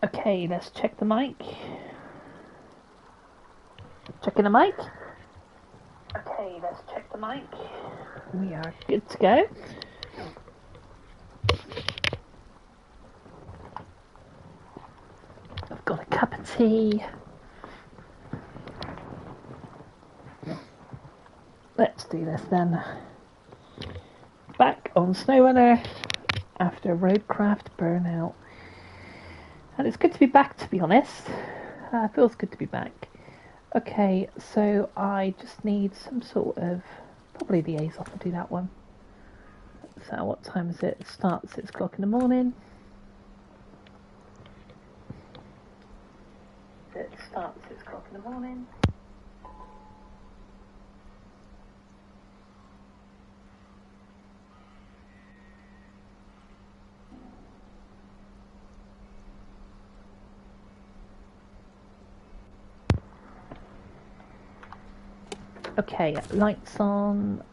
Okay, let's check the mic. Checking the mic. Okay, let's check the mic. We are good to go. I've got a cup of tea. Let's do this then. Back on Snowrunner after Roadcraft burnout. And it's good to be back, to be honest. Feels good to be back. Okay, so I just need some sort of... Probably the A's off to do that one. So what time is it? It starts 6 o'clock in the morning. It starts 6 o'clock in the morning. Okay, lights on.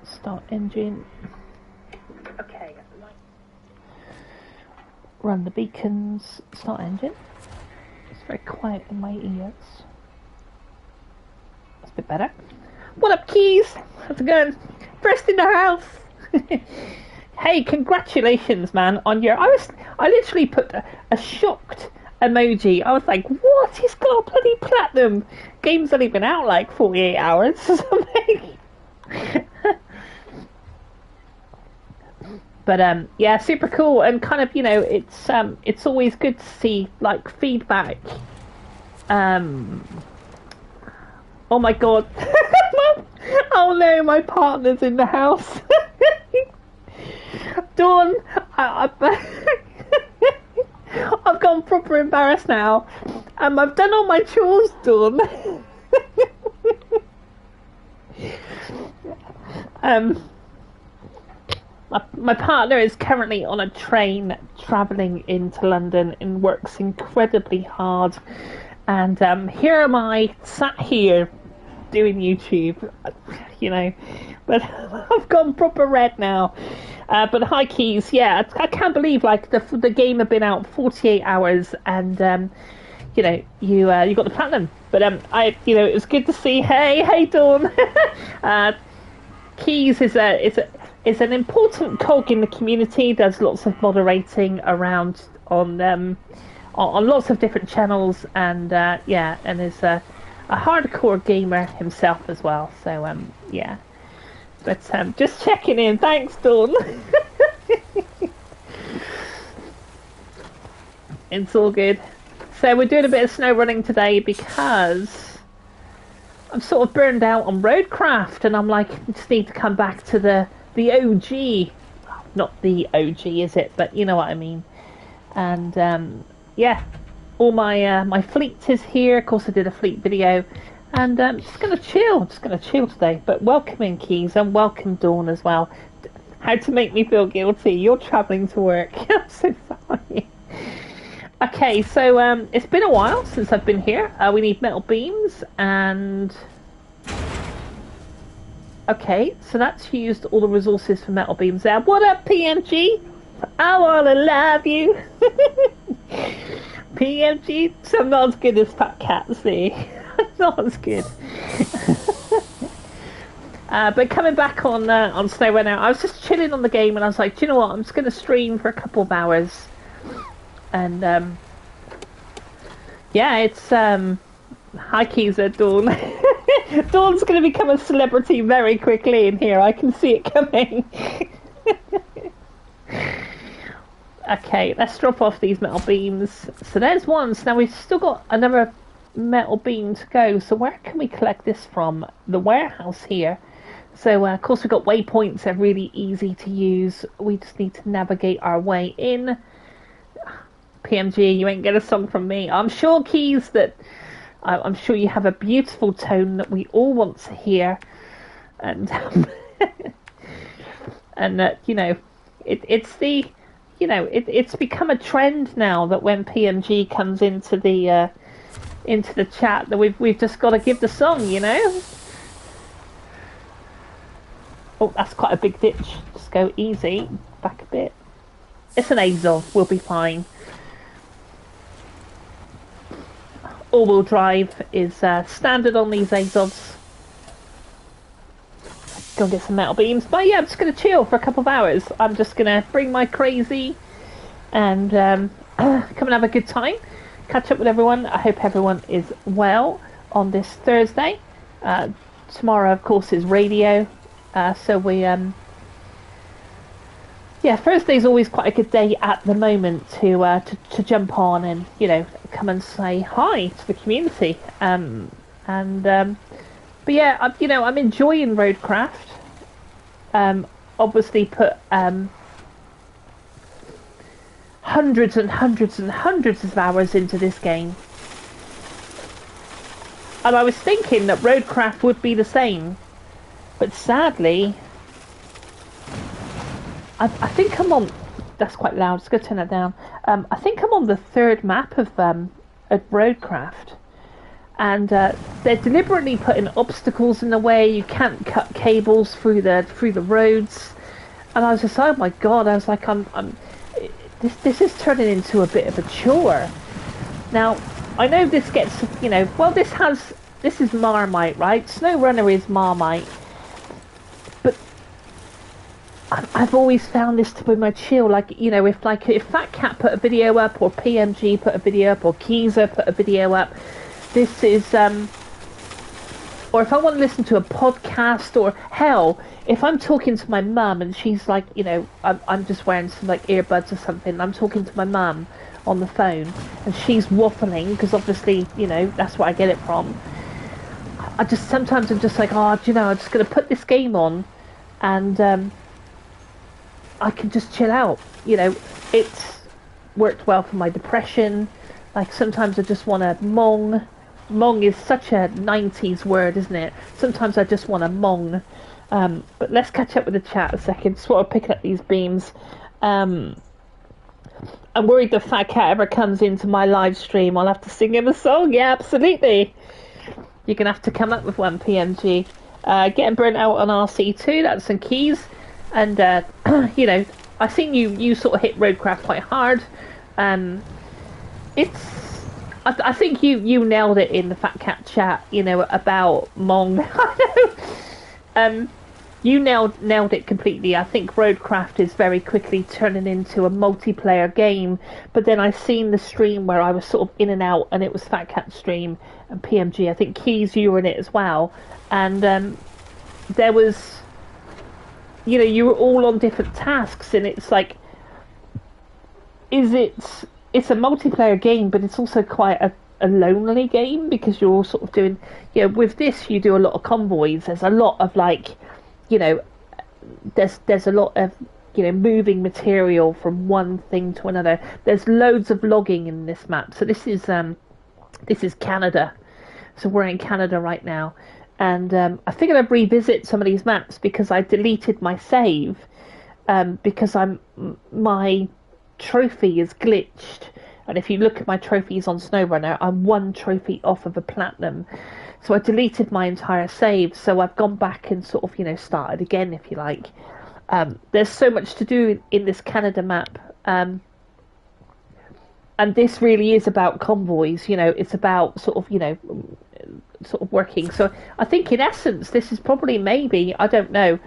Start engine. Okay, run the beacons. Start engine. It's very quiet in my ears. That's a bit better. What up, Keys? How's it going? First in the house. Hey, congratulations, man, on your... I literally put a shocked emoji. I was like, what? He's got a bloody platinum. Game's only been out like 48 hours or something. But yeah, super cool, and kind of, you know, it's always good to see like feedback. Oh my god. Oh no, my partner's in the house. Dawn, I've gone proper embarrassed now. I've done all my chores, Dawn. My partner is currently on a train travelling into London and works incredibly hard. And here am I, sat here doing YouTube, you know. But I've gone proper red now. But hi, Keys. Yeah, I can't believe like the game had been out 48 hours, and you know, you got the platinum. But it was good to see. Hey, Dawn. Keys is an important cog in the community. There's lots of moderating around on lots of different channels, and and is a hardcore gamer himself as well. So yeah. But just checking in. Thanks, Dawn. It's all good. So we're doing a bit of snow running today because I'm sort of burned out on Roadcraft, and I'm like, I just need to come back to the OG. Not the OG, is it? But you know what I mean. And yeah, all my fleet is here. Of course, I did a fleet video. And just gonna chill today. But welcome in, Keys, and welcome Dawn as well. How to make me feel guilty? You're travelling to work. I'm so sorry. Okay, so it's been a while since I've been here. We need metal beams, and okay, so that's used all the resources for metal beams there. What up, PMG? I wanna love you. PMG, so I'm not as good as Fat Cat, see. Not as good. But coming back on Snowrunner, I was just chilling on the game, and I was like, do you know what? I'm just going to stream for a couple of hours, and yeah, it's hi, Keys at Dawn. Dawn's going to become a celebrity very quickly in here. I can see it coming. Okay, let's drop off these metal beams. So there's one. So now we've still got another metal beam to go. So where can we collect this from? The warehouse here. So of course we've got waypoints. They're really easy to use. We just need to navigate our way in. PMG, you ain't get a song from me. I'm sure, Keys, that I'm sure you have a beautiful tone that we all want to hear. And and you know, it's become a trend now that when PMG comes into the chat, that we've just got to give the song, you know. Oh, that's quite a big ditch. Just go easy, back a bit. It's an Azov. We'll be fine. All-wheel drive is standard on these Azovs. Go and get some metal beams. But yeah, I'm just going to chill for a couple of hours. I'm just going to bring my crazy and come and have a good time. Catch up with everyone. I hope everyone is well on this Thursday. Tomorrow, of course, is radio. So we... yeah, Thursday's always quite a good day at the moment to jump on and, you know, come and say hi to the community. But yeah, I'm enjoying Roadcraft. Obviously put hundreds and hundreds and hundreds of hours into this game. And I was thinking that Roadcraft would be the same. But sadly, I think I'm on... That's quite loud, just going to turn that down. I think I'm on the third map of Roadcraft. And they're deliberately putting obstacles in the way. You can't cut cables through the roads. And I was just, oh my god! I was like, this is turning into a bit of a chore. Now, I know this gets, well, this is Marmite, right? Snowrunner is Marmite. But I've always found this to be my chill. Like, if Fat Cat put a video up, or PMG put a video up, or Keezer put a video up. This is, or if I want to listen to a podcast, or hell, if I'm talking to my mum and she's like, I'm just wearing some like earbuds or something, and I'm talking to my mum on the phone and she's waffling, because obviously, that's where I get it from. Sometimes I'm just like, I'm just going to put this game on and I can just chill out. It's worked well for my depression. Like, sometimes I just want to mong. Mong is such a 90s word, isn't it? Sometimes I just want to mong. But let's catch up with the chat a second. Just want to pick up these beams. I'm worried the Fat Cat ever comes into my live stream. I'll have to sing him a song. Yeah, absolutely. You're going to have to come up with one, PMG. Getting burnt out on RC2. That's some keys. And, I think you sort of hit Roadcraft quite hard. I think you nailed it in the Fat Cat chat, about Mong. I know. You nailed it completely. I think Roadcraft is very quickly turning into a multiplayer game. But then I seen the stream where I was sort of in and out, and it was Fat Cat stream and PMG. I think Keys, you were in it as well. And there was, you were all on different tasks, and it's like, it's a multiplayer game, but it's also quite a lonely game, because you're all sort of doing, with this you do a lot of convoys. There's a lot of there's a lot of moving material from one thing to another. There's loads of logging in this map. So this is Canada. So we're in Canada right now, and I figured I'd revisit some of these maps because I deleted my save because my trophy is glitched, and if you look at my trophies on Snowrunner, I'm one trophy off of a platinum. So I deleted my entire save, so I've gone back and sort of started again, if you like. There's so much to do in this Canada map, and this really is about convoys. It's about sort of working. So I think in essence this is probably, maybe, I don't know,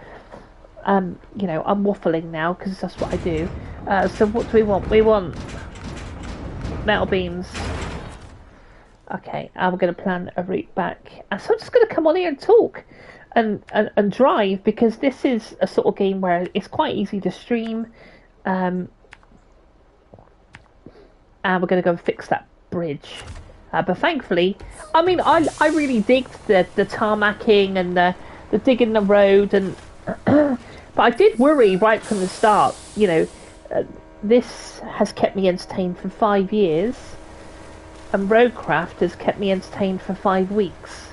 I'm waffling now because that's what I do. So what do we want? We want metal beams. Okay, I'm going to plan a route back. So I'm just going to come on here and talk and drive, because this is a sort of game where it's quite easy to stream. And we're going to go and fix that bridge. But thankfully, I really digged the tarmacking and the digging the road, and but I did worry right from the start. This has kept me entertained for 5 years, and Roadcraft has kept me entertained for 5 weeks.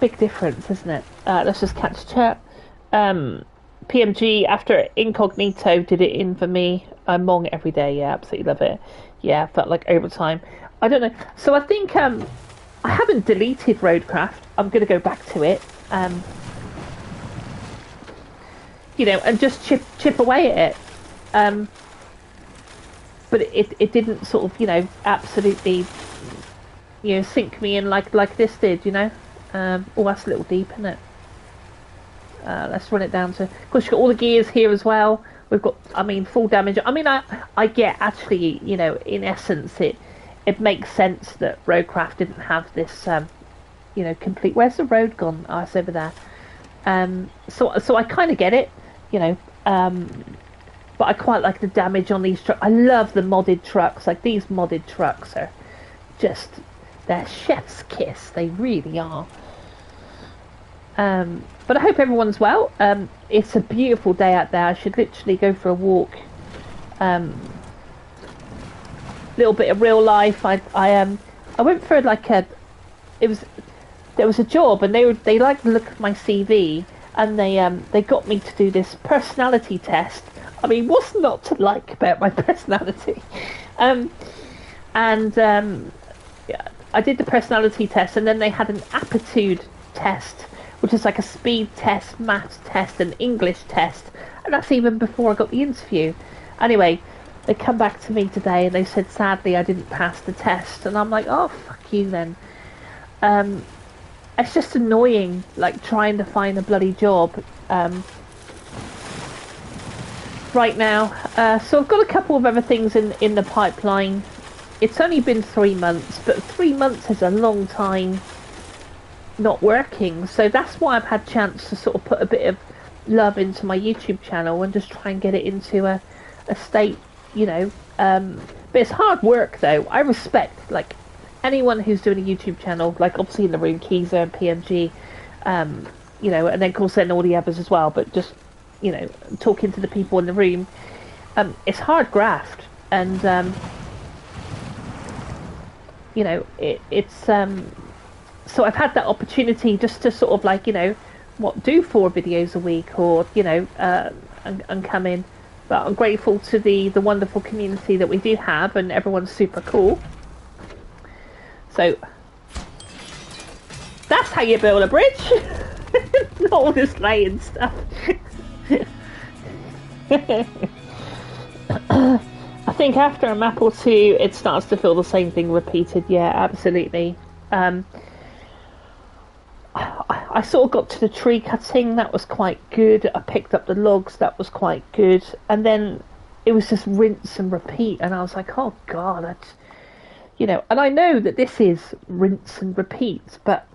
Big difference, isn't it? Let's just catch chat. PMG, after Incognito did it in for me, I mong every day. Yeah, absolutely love it. Yeah, felt like overtime. I don't know. So I think I haven't deleted Roadcraft. I'm going to go back to it. And just chip away at it. but it didn't sort of, absolutely, sink me in like this did, oh, that's a little deep, isn't it? Let's run it down to, of course, you've got all the gears here as well. We've got, I mean, full damage. I mean, I get, actually, in essence, it makes sense that Roadcraft didn't have this, complete. Where's the road gone? Oh, it's over there. So I kind of get it, but I quite like the damage on these trucks. I love the modded trucks. Like, these modded trucks are just, they're chef's kiss. They really are. But I hope everyone's well. It's a beautiful day out there. I should literally go for a walk. Little bit of real life. I went for like there was a job, and they liked the look of my CV, and they got me to do this personality test. I mean, what's not to like about my personality? Yeah, I did the personality test, and then they had an aptitude test, which is like a speed test, maths test, and English test, and that's even before I got the interview. Anyway, they come back to me today and they said, sadly, I didn't pass the test, and I'm like, oh, fuck you then. It's just annoying, like, trying to find a bloody job right now. So I've got a couple of other things in the pipeline. It's only been 3 months, but 3 months is a long time not working, so that's why I've had chance to sort of put a bit of love into my YouTube channel and just try and get it into a state, but it's hard work though. I respect like anyone who's doing a YouTube channel, like obviously in the room, Keezer and PMG, and then of course then all the others as well, but just talking to the people in the room, it's hard graft, and it's so I've had that opportunity just to sort of like, do 4 videos a week, or, and come in. But I'm grateful to the wonderful community that we do have, and everyone's super cool. So, that's how you build a bridge. Not all this laying stuff. I think after a map or two, it starts to feel the same thing repeated. Yeah, absolutely. I sort of got to the tree cutting, that was quite good. I picked up the logs, that was quite good. And then it was just rinse and repeat, and I was like, oh god, and I know that this is rinse and repeat, but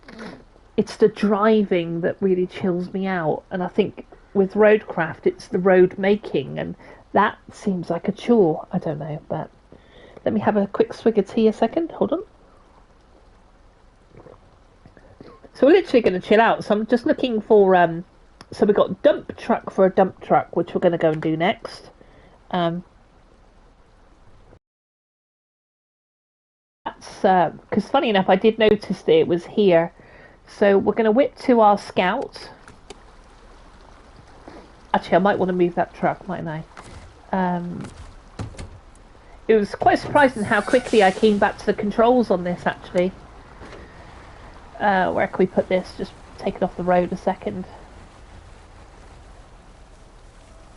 it's the driving that really chills me out. And I think with Roadcraft, it's the road making, and that seems like a chore. I don't know, but let me have a quick swig of tea a second, hold on. So we're literally going to chill out. So I'm just looking for, so we've got dump truck for a dump truck, which we're going to go and do next. That's, because funny enough, I did notice that it was here. So we're going to whip to our scout. Actually, I might want to move that truck, mightn't I? It was quite surprising how quickly I came back to the controls on this, actually. Where can we put this? Just take it off the road a second.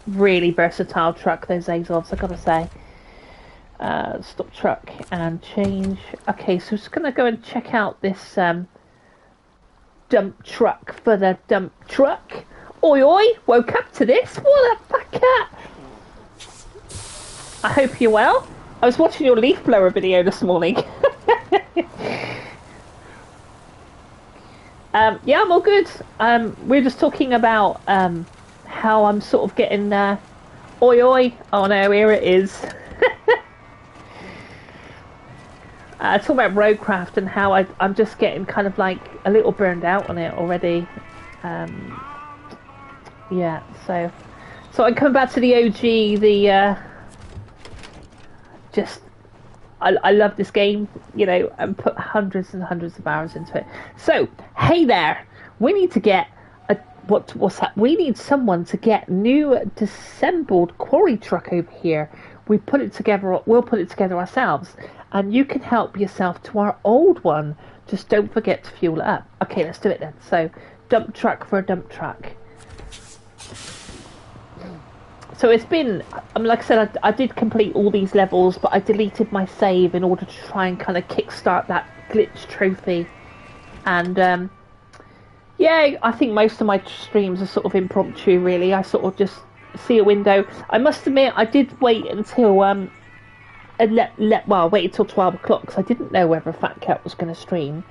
Really versatile truck, those Azovs, I gotta say. Stop truck and change. Okay, so I'm just gonna go and check out this dump truck for the dump truck. Oi oi, woke up to this. What a fucker! I hope you're well. I was watching your leaf blower video this morning. Yeah, I'm all good. We're just talking about how I'm sort of getting oi oi. Oh no, here it is. Talking about Roadcraft and how I'm just getting kind of like a little burned out on it already. Yeah, so I come back to the OG, just I love this game, and put hundreds and hundreds of hours into it. So, hey there, we need to get what's that? We need someone to get new disassembled quarry truck over here. We'll put it together ourselves, and you can help yourself to our old one. Just don't forget to fuel it up. Okay, let's do it then. So, dump truck for a dump truck. So it's been, I mean, like I said, I did complete all these levels, but I deleted my save in order to try and kind of kickstart that glitch trophy. And yeah, I think most of my streams are sort of impromptu, really. I sort of just see a window. I must admit, I did wait until wait until 12 o'clock because I didn't know whether Fat Cat was going to stream.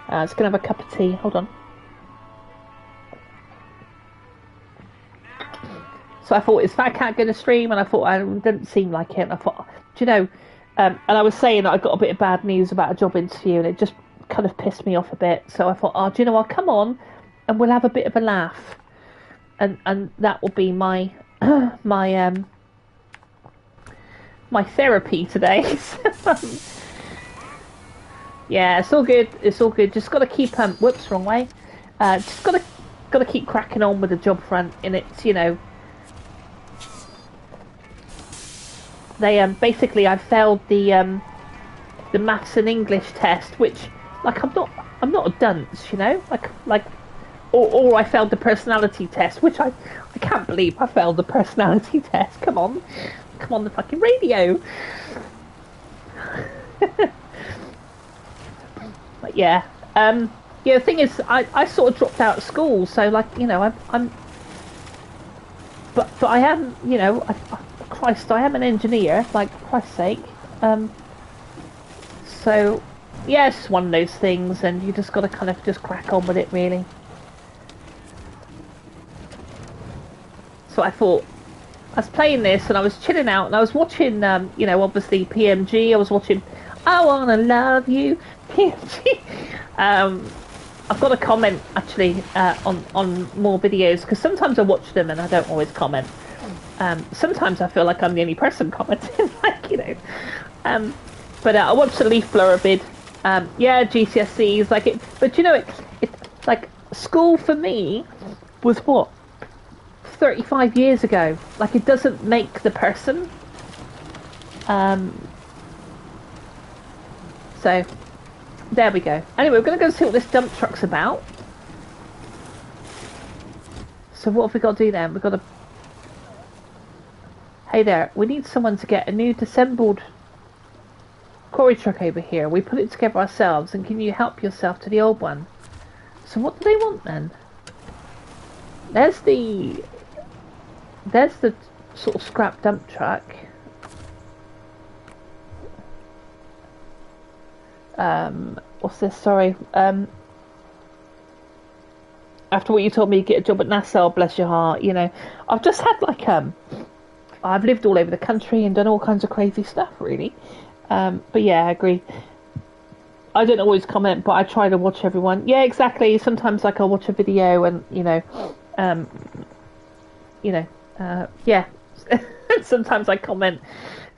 I was going to have a cup of tea. Hold on. So I thought, is Fat Cat going to stream? And I thought, it didn't seem like it. And I thought, do you know, and I was saying that I got a bit of bad news about a job interview and it just kind of pissed me off a bit. So I thought, oh, do you know, I'll come on and we'll have a bit of a laugh. And that will be my my therapy today. Yeah, it's all good. It's all good. Just got to keep whoops, wrong way. Just got to keep cracking on with the job front. And it's, you know, they basically I failed the maths and English test, which like I'm not a dunce, you know, like. Or I failed the personality test, which I can't believe I failed the personality test. Come on the fucking radio. But yeah, the thing is, I sort of dropped out of school, so like, you know, but I am, you know, Christ, I am an engineer, like, for Christ's sake. So yeah, it's one of those things, and you just got to kind of just crack on with it, really. So I thought, I was playing this and I was chilling out and I was watching, you know, obviously PMG. I was watching I Wanna Love You, PMG. I've got a comment actually on more videos because sometimes I watch them and I don't always comment. Sometimes I feel like I'm the only person commenting, like, you know. But I watched the Leaf Blower vid. Yeah, GCSEs, like it. But you know, it like school for me was what? 35 years ago. Like, it doesn't make the person. So there we go. Anyway, we're gonna go see what this dump truck's about. So what have we got to do then? We've got to, hey there, we need someone to get a new disassembled quarry truck over here. We put it together ourselves, and can you help yourself to the old one? So what do they want then? There's the sort of scrap dump truck. What's this? Sorry. After what you told me, you get a job at NASA. Oh, bless your heart. You know, I've just had like I've lived all over the country and done all kinds of crazy stuff, really. But yeah, I agree. I don't always comment, but I try to watch everyone. Yeah, exactly. Sometimes like I'll watch a video and yeah. Sometimes I comment.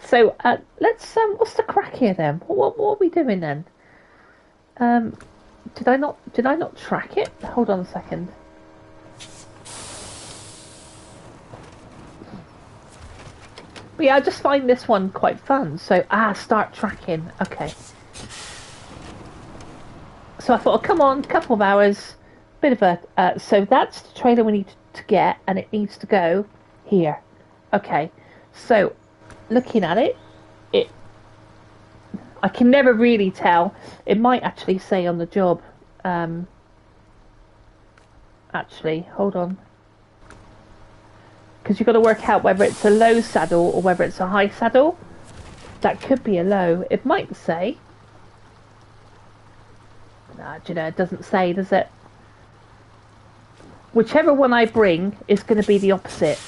So let's what's the crack here then? What are we doing then? Did I not track it? Hold on a second. But yeah, I just find this one quite fun. So start tracking. Okay. So I thought, oh, come on, couple of hours, bit of a. So that's the trailer we need to get, and it needs to go here. Okay. So looking at it, I can never really tell. It might actually say on the job. Actually, hold on. Because you've got to work out whether it's a low saddle or whether it's a high saddle. That could be a low. It might say. Nah, do you know, it doesn't say, does it? Whichever one I bring is going to be the opposite.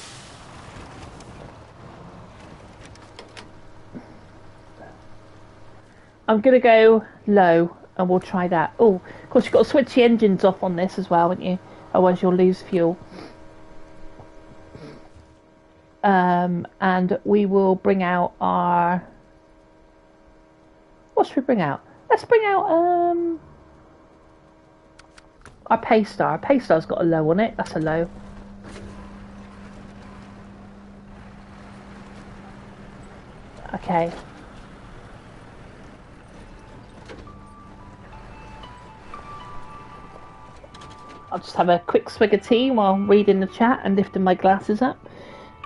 I'm going to go low and we'll try that. Oh, of course you've got to switch the engines off on this as well, haven't you? Otherwise you'll lose fuel. And we will bring out our... What should we bring out? Let's bring out our Paystar. Our Paystar's got a low on it. That's a low. Okay. I'll just have a quick swig of tea while reading the chat and lifting my glasses up.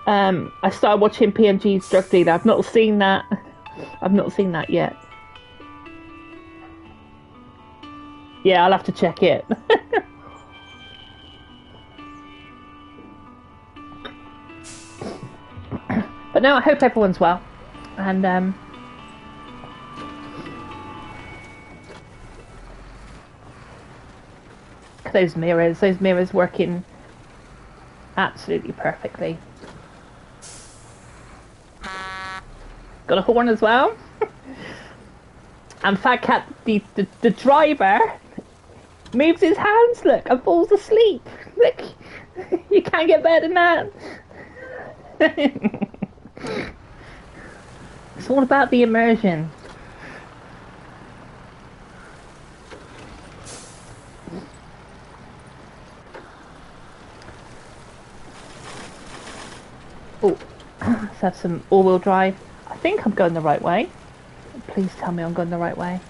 I started watching PNG's Drug Dealer. I've not seen that. I've not seen that yet. Yeah, I'll have to check it. But no, I hope everyone's well. And those mirrors working absolutely perfectly. Got a horn as well. And Fat Cat, the driver, moves his hands, look, and falls asleep. Look, you can't get better than that. It's all about the immersion. Oh, let's have some all-wheel drive. I think I'm going the right way. Please tell me I'm going the right way.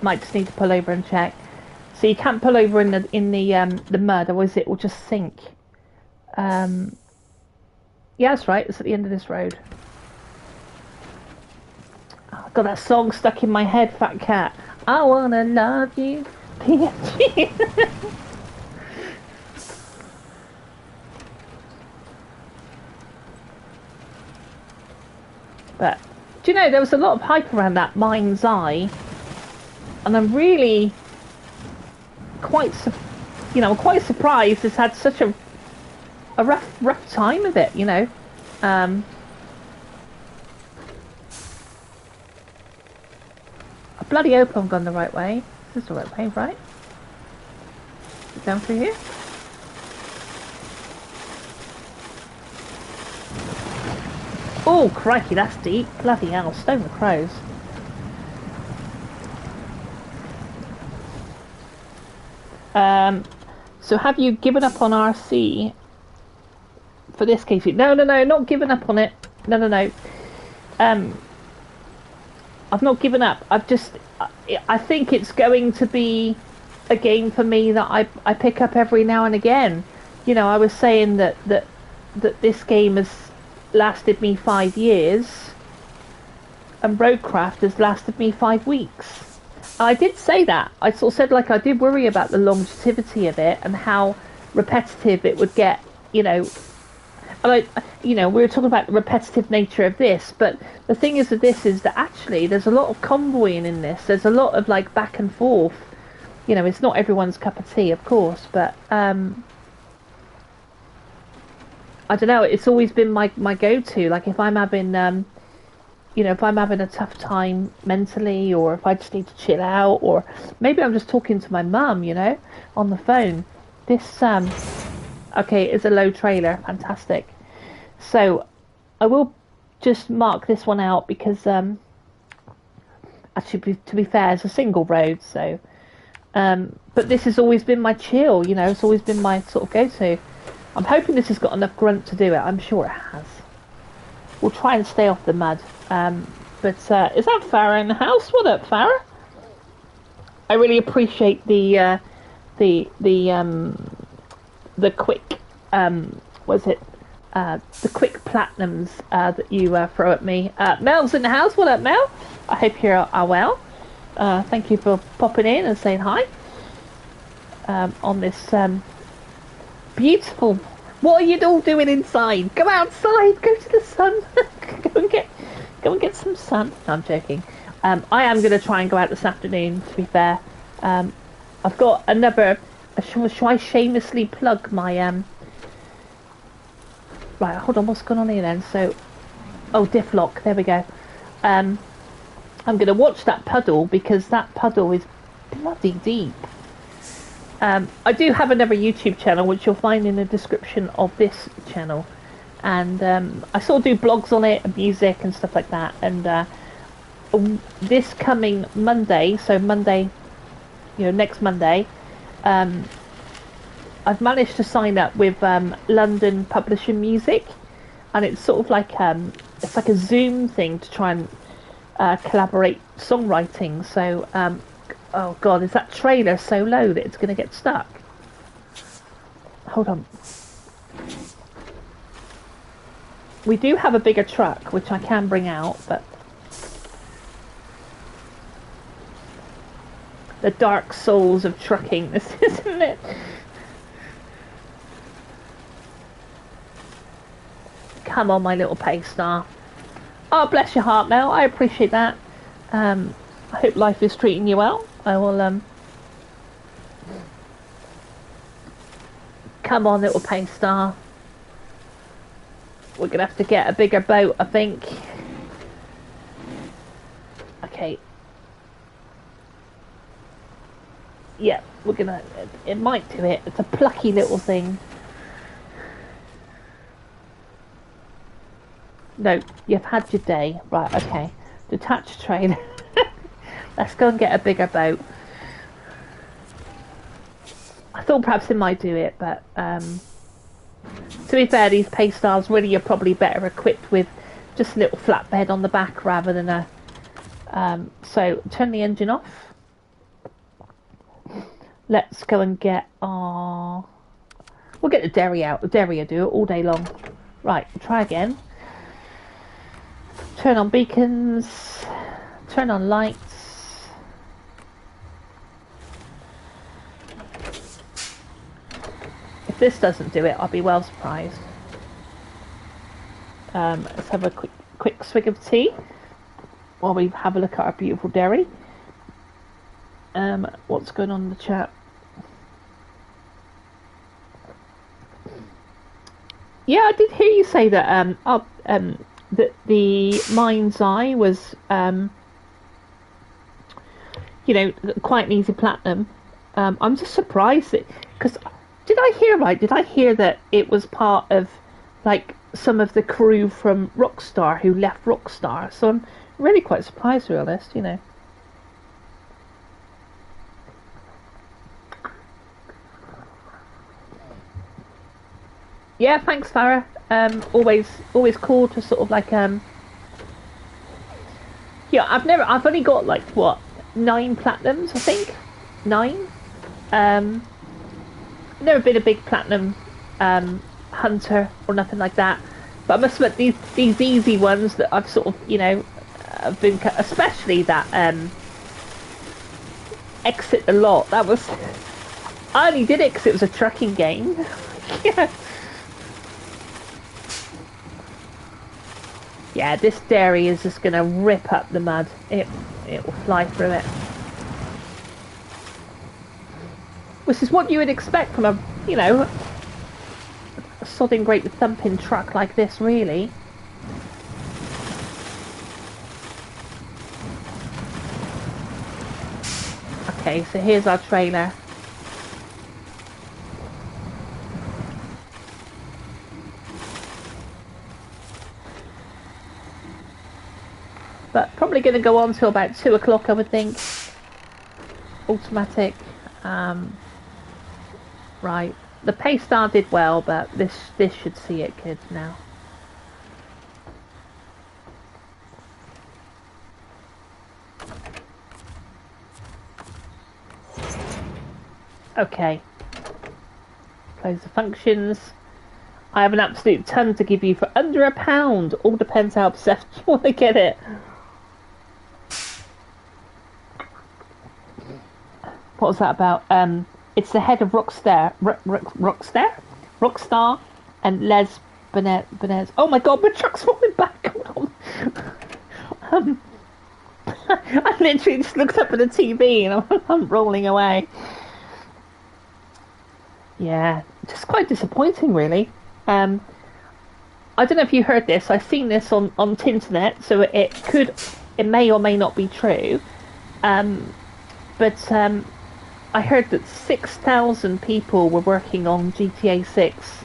Might just need to pull over and check. So you can't pull over in the mud, otherwise it will just sink. Yeah, that's right. It's at the end of this road. Oh, I've got that song stuck in my head, Fat Cat. I wanna love you, PNG. But do you know there was a lot of hype around that Mind's Eye, and I'm really quite surprised it's had such a rough time of it. You know. I bloody hope I'm going the right way. This is the right way, right? Down through here. Oh, crikey, that's deep. Bloody hell, stone the crows. So have you given up on RC for this case? No, not given up on it. No. I've not given up. I think it's going to be a game for me that I pick up every now and again. You know, I was saying that this game has lasted me 5 years, and Roadcraft has lasted me 5 weeks. I did say that. I sort of said, like, I did worry about the longevity of it and how repetitive it would get, you know. And we were talking about the repetitive nature of this, but the thing is with this is that actually there's a lot of convoying in this. There's a lot of, like, back and forth. You know, it's not everyone's cup of tea, of course, but I don't know, it's always been my go-to. Like, if I'm having if I'm having a tough time mentally, or if I just need to chill out, or maybe I'm just talking to my mum, you know, on the phone. This okay, it's a low trailer, fantastic. So I will just mark this one out because actually, to be fair, it's a single road, so but this has always been my chill, you know, it's always been my sort of go-to. I'm hoping this has got enough grunt to do it. I'm sure it has. We'll try and stay off the mud. But is that Farah in the house? What up, Farah? I really appreciate the quick the quick platinums that you throw at me. Mel's in the house. What up, Mel? I hope you are well. Thank you for popping in and saying hi on this beautiful. What are you all doing inside? Go outside. Go to the sun. go and get some sun. No, I'm joking. I am going to try and go out this afternoon. To be fair, I've got another. Shall I shamelessly plug my Right, hold on. What's going on here then? So, diff lock. There we go. I'm going to watch that puddle because that puddle is bloody deep. I do have another YouTube channel which you'll find in the description of this channel, and I sort of do blogs on it and music and stuff like that. And this coming Monday, so Monday, next Monday, I've managed to sign up with London Publishing Music, and it's sort of like it's like a Zoom thing to try and collaborate songwriting. So Oh god, is that trailer so low that it's going to get stuck? Hold on. We do have a bigger truck, which I can bring out, but... The dark souls of trucking, this isn't it? Come on, my little pace star. Oh, bless your heart, Mel. I appreciate that. I hope life is treating you well. I will, Come on, little pace star. We're going to have to get a bigger boat, I think. Okay. Yeah, we're going to... It might do it. It's a plucky little thing. No, you've had your day. Right, okay. Detach trailer. Let's go and get a bigger boat. I thought perhaps it might do it, but... to be fair, these pace stars really are probably better equipped with just a little flatbed on the back rather than a... so, turn the engine off. Let's go and get our... We'll get the derry out. The derry will do it all day long. Right, try again. Turn on beacons. Turn on lights. If this doesn't do it, I'll be well surprised. Let's have a quick swig of tea while we have a look at our beautiful derry. What's going on in the chat? Yeah, I did hear you say that that the mind's eye was you know, quite an easy platinum. I'm just surprised that, because did I hear right? Did I hear that it was part of like some of the crew from Rockstar who left Rockstar? So I'm really quite surprised, to be honest, you know. Yeah, thanks, Farah. Always cool to sort of like yeah, I've only got like what, 9 platinums, I think. 9. Never been a big platinum hunter or nothing like that. But I must admit, these easy ones that I've sort of, you know, have been, especially that Exit the Lot. That was, I only did it because it was a trucking game. Yeah. Yeah, this dairy is just gonna rip up the mud. It will fly through it. Which is what you would expect from a, you know, a sodding great thumping truck like this, really. Okay, so here's our trailer. But probably going to go on till about 2 o'clock, I would think. Automatic. Right. The pace star did well, but this should see it good now. Okay. Close the functions. I have an absolute ton to give you for under £1. All depends how obsessed you want to get it. What was that about? It's the head of Rockstar, and Les Benez. Oh my God, my truck's falling back. Hold on. I literally just looked up at the TV and I'm rolling away. Yeah, just quite disappointing, really. I don't know if you heard this. I've seen this on Tinternet, so it may or may not be true. But I heard that 6,000 people were working on GTA 6.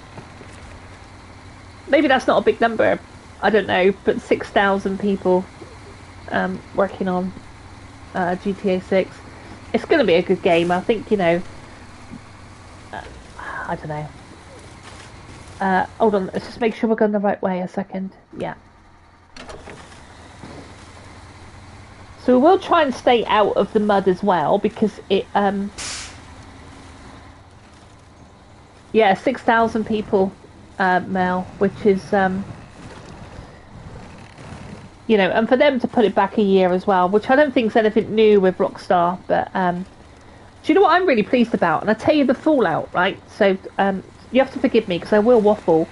Maybe that's not a big number, I don't know, but 6,000 people working on GTA 6. It's going to be a good game, I think, you know. I don't know. Hold on, let's just make sure we're going the right way a second. Yeah. So we will try and stay out of the mud as well, because it yeah, 6,000 people, Mel, which is you know, and for them to put it back a year as well, which I don't think is anything new with Rockstar, but do you know what I'm really pleased about? And I tell you the fallout, right? So you have to forgive me because I will waffle.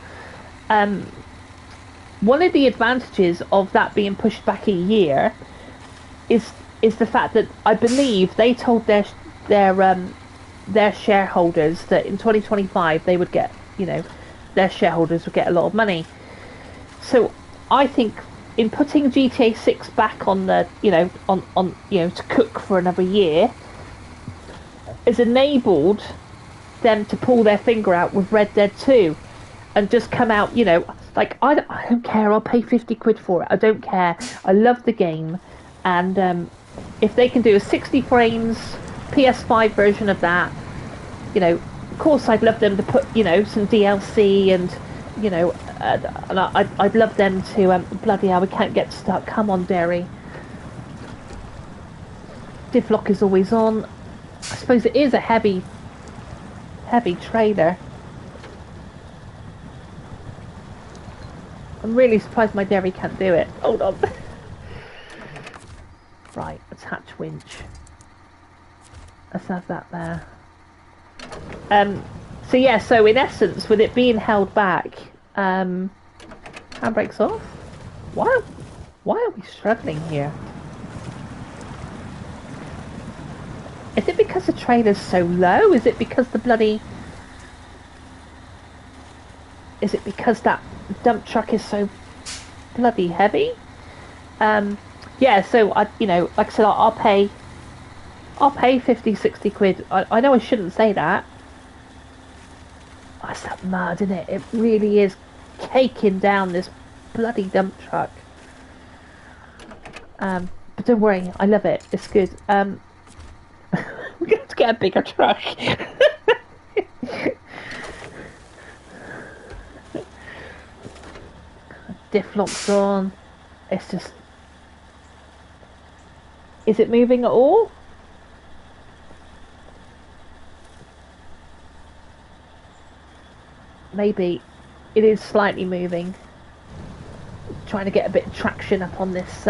One of the advantages of that being pushed back a year is the fact that I believe they told their shareholders that in 2025 they would get, you know, their shareholders would get a lot of money. So I think in putting GTA 6 back on the, you know, on you know, to cook for another year, has enabled them to pull their finger out with Red Dead 2 and just come out, you know, like I don't care, I'll pay 50 quid for it, I don't care, I love the game, and if they can do a 60 frames PS5 version of that, you know, of course I'd love them to put, you know, some DLC and, you know, and I'd love them to, bloody hell, we can't get stuck, come on Derry. Div lock is always on. I suppose it is a heavy trailer. I'm really surprised my Derry can't do it. Hold on. Right, attach winch. Let's have that there. So yeah, so in essence, with it being held back, handbrake's off. Why are we struggling here? Is it because the trailer's so low? Is it because the bloody... Is it because that dump truck is so bloody heavy? Yeah, so I, you know, like I said, I'll pay 50, 60 quid. I know I shouldn't say that. Oh, it's that mud, isn't it? It really is caking down this bloody dump truck. But don't worry, I love it. It's good. We're going to have to get a bigger truck. Diff lock's on. It's just... Is it moving at all? Maybe. It is slightly moving. Trying to get a bit of traction up on this...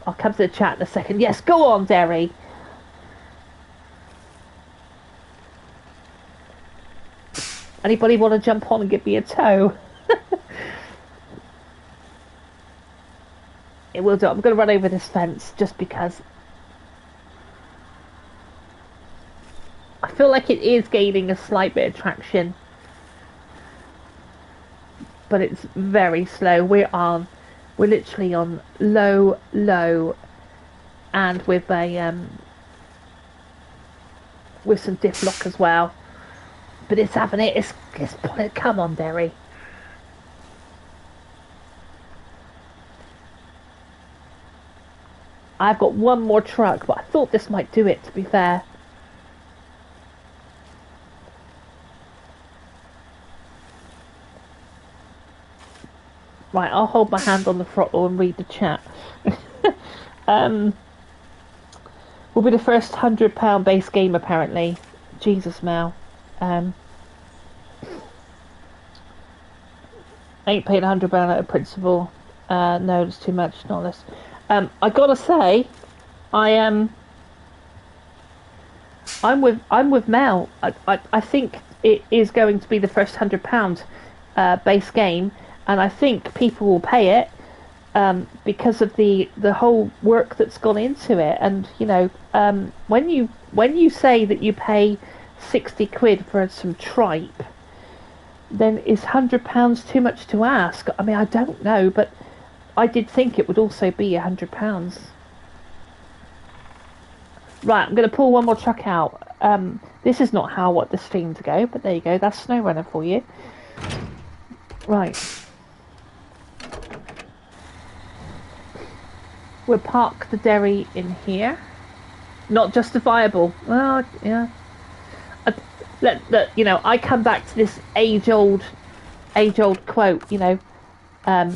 I'll come to the chat in a second. Yes, go on, Derry. Anybody want to jump on and give me a tow? It will do. I'm going to run over this fence just because I feel like it is gaining a slight bit of traction, but it's very slow. We're literally on low, and with a with some diff lock as well. But it's having it. It's come on, Derry. I've got one more truck, but I thought this might do it, to be fair. Right, I'll hold my hand on the throttle and read the chat. Will be the first £100 base game, apparently. Jesus, Mel. Ain't paying £100 out of principal. No, it's too much, not less. I gotta say, I'm with Mel. I think it is going to be the first £100 base game, and I think people will pay it because of the whole work that's gone into it. And you know, when you say that you pay 60 quid for some tripe, then is £100 too much to ask? I mean, I don't know, but I did think it would also be £100. Right, I'm going to pull one more truck out. This is not how I want the stream to go, but there you go. That's Snowrunner for you. Right. We'll park the Derry in here. Not justifiable. Well, yeah. You know, I come back to this age-old quote. You know, a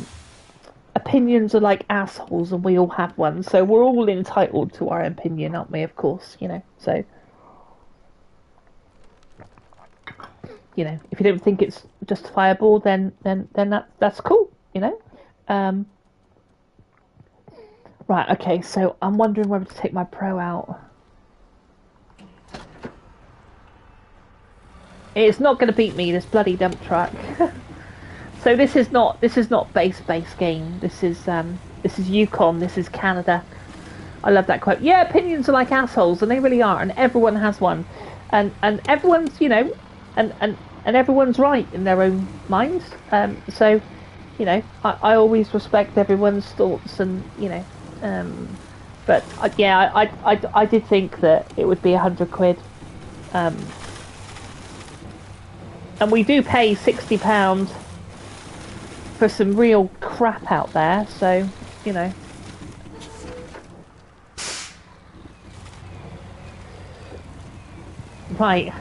opinions are like assholes, and we all have one, so we're all entitled to our opinion, aren't we? Of course, you know. So, you know, if you don't think it's justifiable, then that's cool, you know. Right. Okay. So I'm wondering whether to take my pro out. It's not going to beat me, this bloody dump truck. So this is not base game. This is Yukon. This is Canada. I love that quote. Yeah, opinions are like assholes, and they really are, and everyone has one, and everyone's, you know, and everyone's right in their own minds. So, you know, I always respect everyone's thoughts, and you know, but yeah, I did think that it would be £100. And we do pay £60 for some real crap out there, so, you know. Right.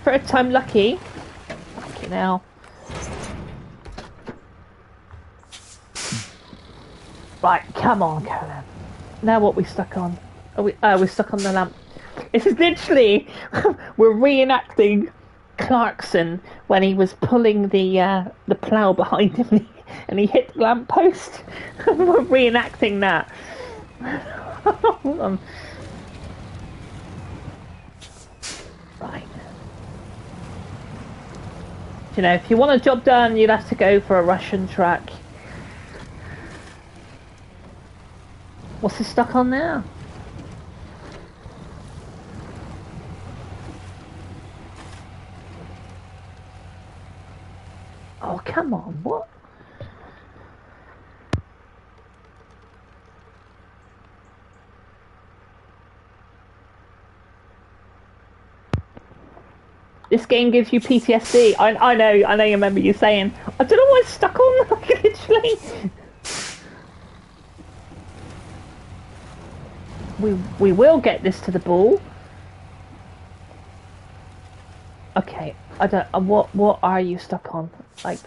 Third time lucky. Fucking hell. Right, come on, Colin. Now what we stuck on? We're stuck on the lamp. This is literally... we're reenacting... Clarkson when he was pulling the plough behind him and he hit the lamp post. We're reenacting that. Hold on. Right. You know, if you want a job done, you'd have to go for a Russian truck. What's he stuck on now? Oh, come on, what? This game gives you PTSD. I know you remember you saying, I don't know what it's stuck on, like, literally. We will get this to the ball. Okay, I don't. What are you stuck on? Like,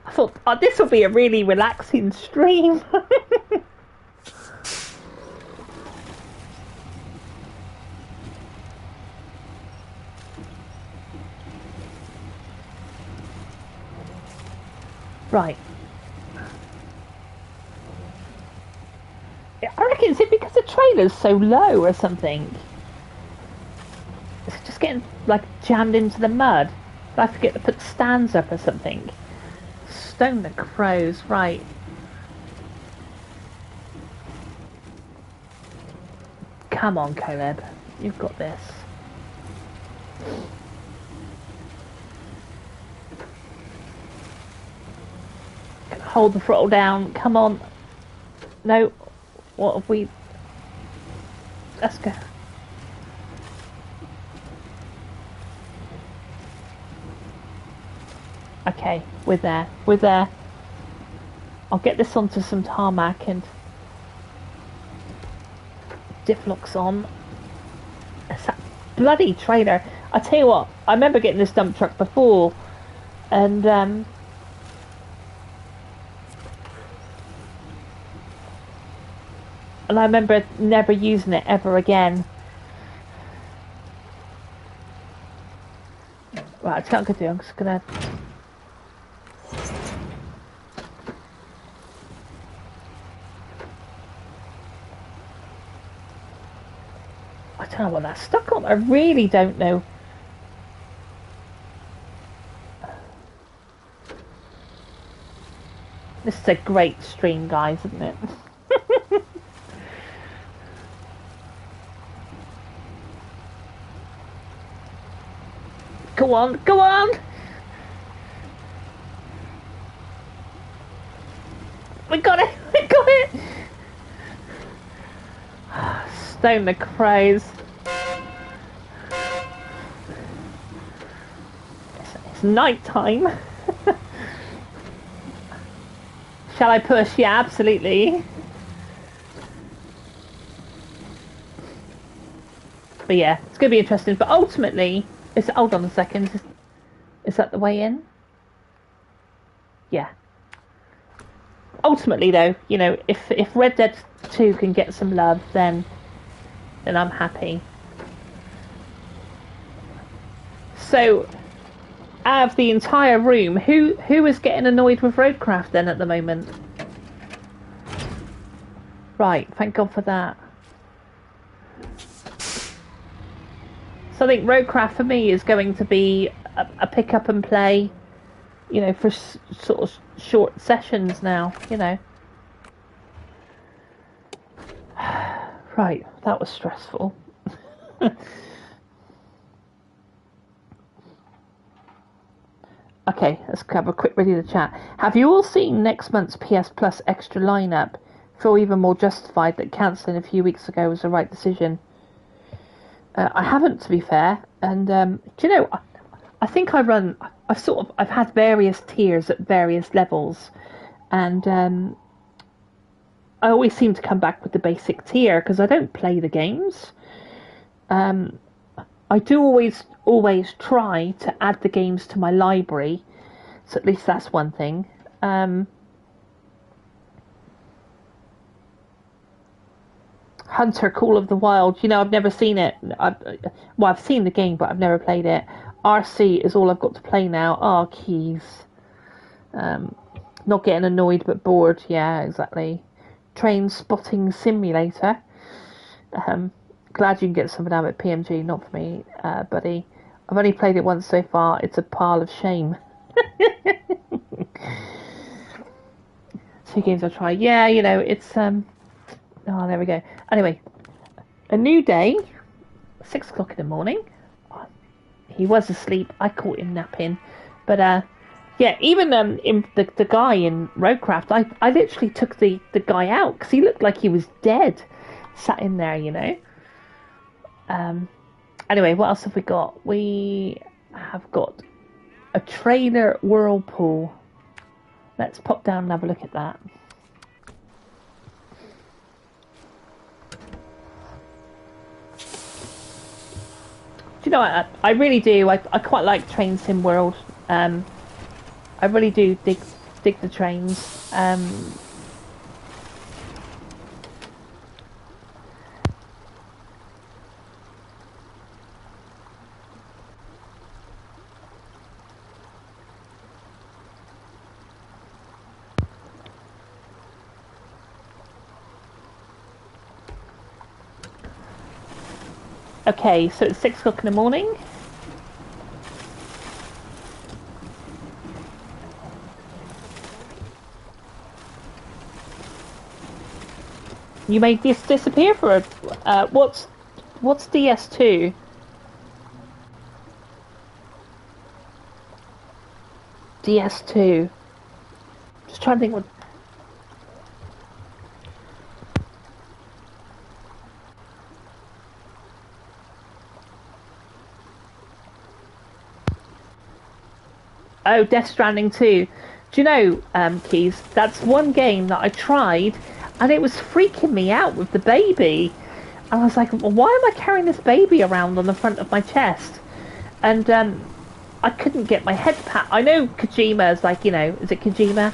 I thought this will be a really relaxing stream. Right. I reckon it's because the trailer's so low or something. It's just getting like jammed into the mud. I forget to put stands up or something. Stone the crows, right. Come on, Caleb. You've got this. Hold the throttle down. Come on. No. What have we... Let's go. Okay, we're there. We're there. I'll get this onto some tarmac and... diff locks on. It's that bloody trailer. I tell you what, I remember getting this dump truck before, and I remember never using it ever again. Right, I can't go do. I'm just gonna. I don't know what that's stuck on. I really don't know. This is a great stream, guys, isn't it? Go on, go on! We got it, we got it! Stone the crows. It's night time. Shall I push? Yeah, absolutely. But yeah, it's going to be interesting. But ultimately, hold on a second. Is that the way in? Yeah. Ultimately, though, you know, if Red Dead 2 can get some love, then I'm happy. So, out of the entire room, who is getting annoyed with Roadcraft then at the moment? Right, thank God for that. So I think Roadcraft for me is going to be a pick up and play, you know, for sort of short sessions now, you know. Right, that was stressful. Okay, let's have a quick ready to chat. Have you all seen next month's PS Plus extra lineup? Feel even more justified that cancelling a few weeks ago was the right decision. I haven't, to be fair, and do you know? I think I've had various tiers at various levels, and I always seem to come back with the basic tier because I don't play the games. I do always try to add the games to my library, so at least that's one thing. Hunter Call of the Wild, you know, I've never seen it. I've seen the game, but I've never played it. RC is all I've got to play now. Oh, keys. Not getting annoyed, but bored. Yeah, exactly. Train Spotting Simulator. Glad you can get some of that at PMG, not for me, buddy. I've only played it once so far. It's a pile of shame. 2 games I'll try. Yeah, you know, it's oh, there we go. Anyway, a new day. 6 o'clock in the morning. He was asleep. I caught him napping. But yeah, even in the guy in Roadcraft, I literally took the guy out because he looked like he was dead, sat in there, you know. Anyway, what else have we got? We have got a trailer whirlpool. Let's pop down and have a look at that. Do you know what? I really do. I quite like Train Sim World. I really do dig the trains. Okay, so it's 6 o'clock in the morning. You made this disappear for a... what's DS2? DS2. Just trying to think what... Oh, Death Stranding 2. Do you know, Keys, that's one game that I tried and it was freaking me out with the baby. And I was like, well, why am I carrying this baby around on the front of my chest? And I couldn't get my head pat. I know Kojima is like, you know, is it Kojima?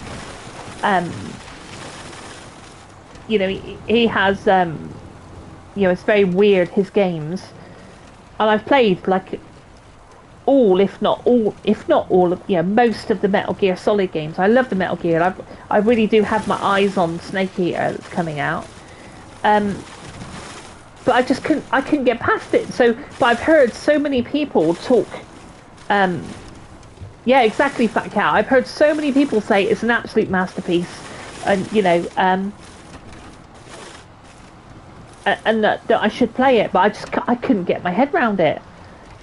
You know, he has, you know, it's very weird, his games. And I've played like all, if not all of, you know, most of the Metal Gear Solid games. I love the Metal Gear. I really do have my eyes on Snake Eater that's coming out. But I just couldn't get past it. So, but I've heard so many people talk. Yeah, exactly, Fat Cat. I've heard so many people say it's an absolute masterpiece, and you know, and that I should play it, but I couldn't get my head around it.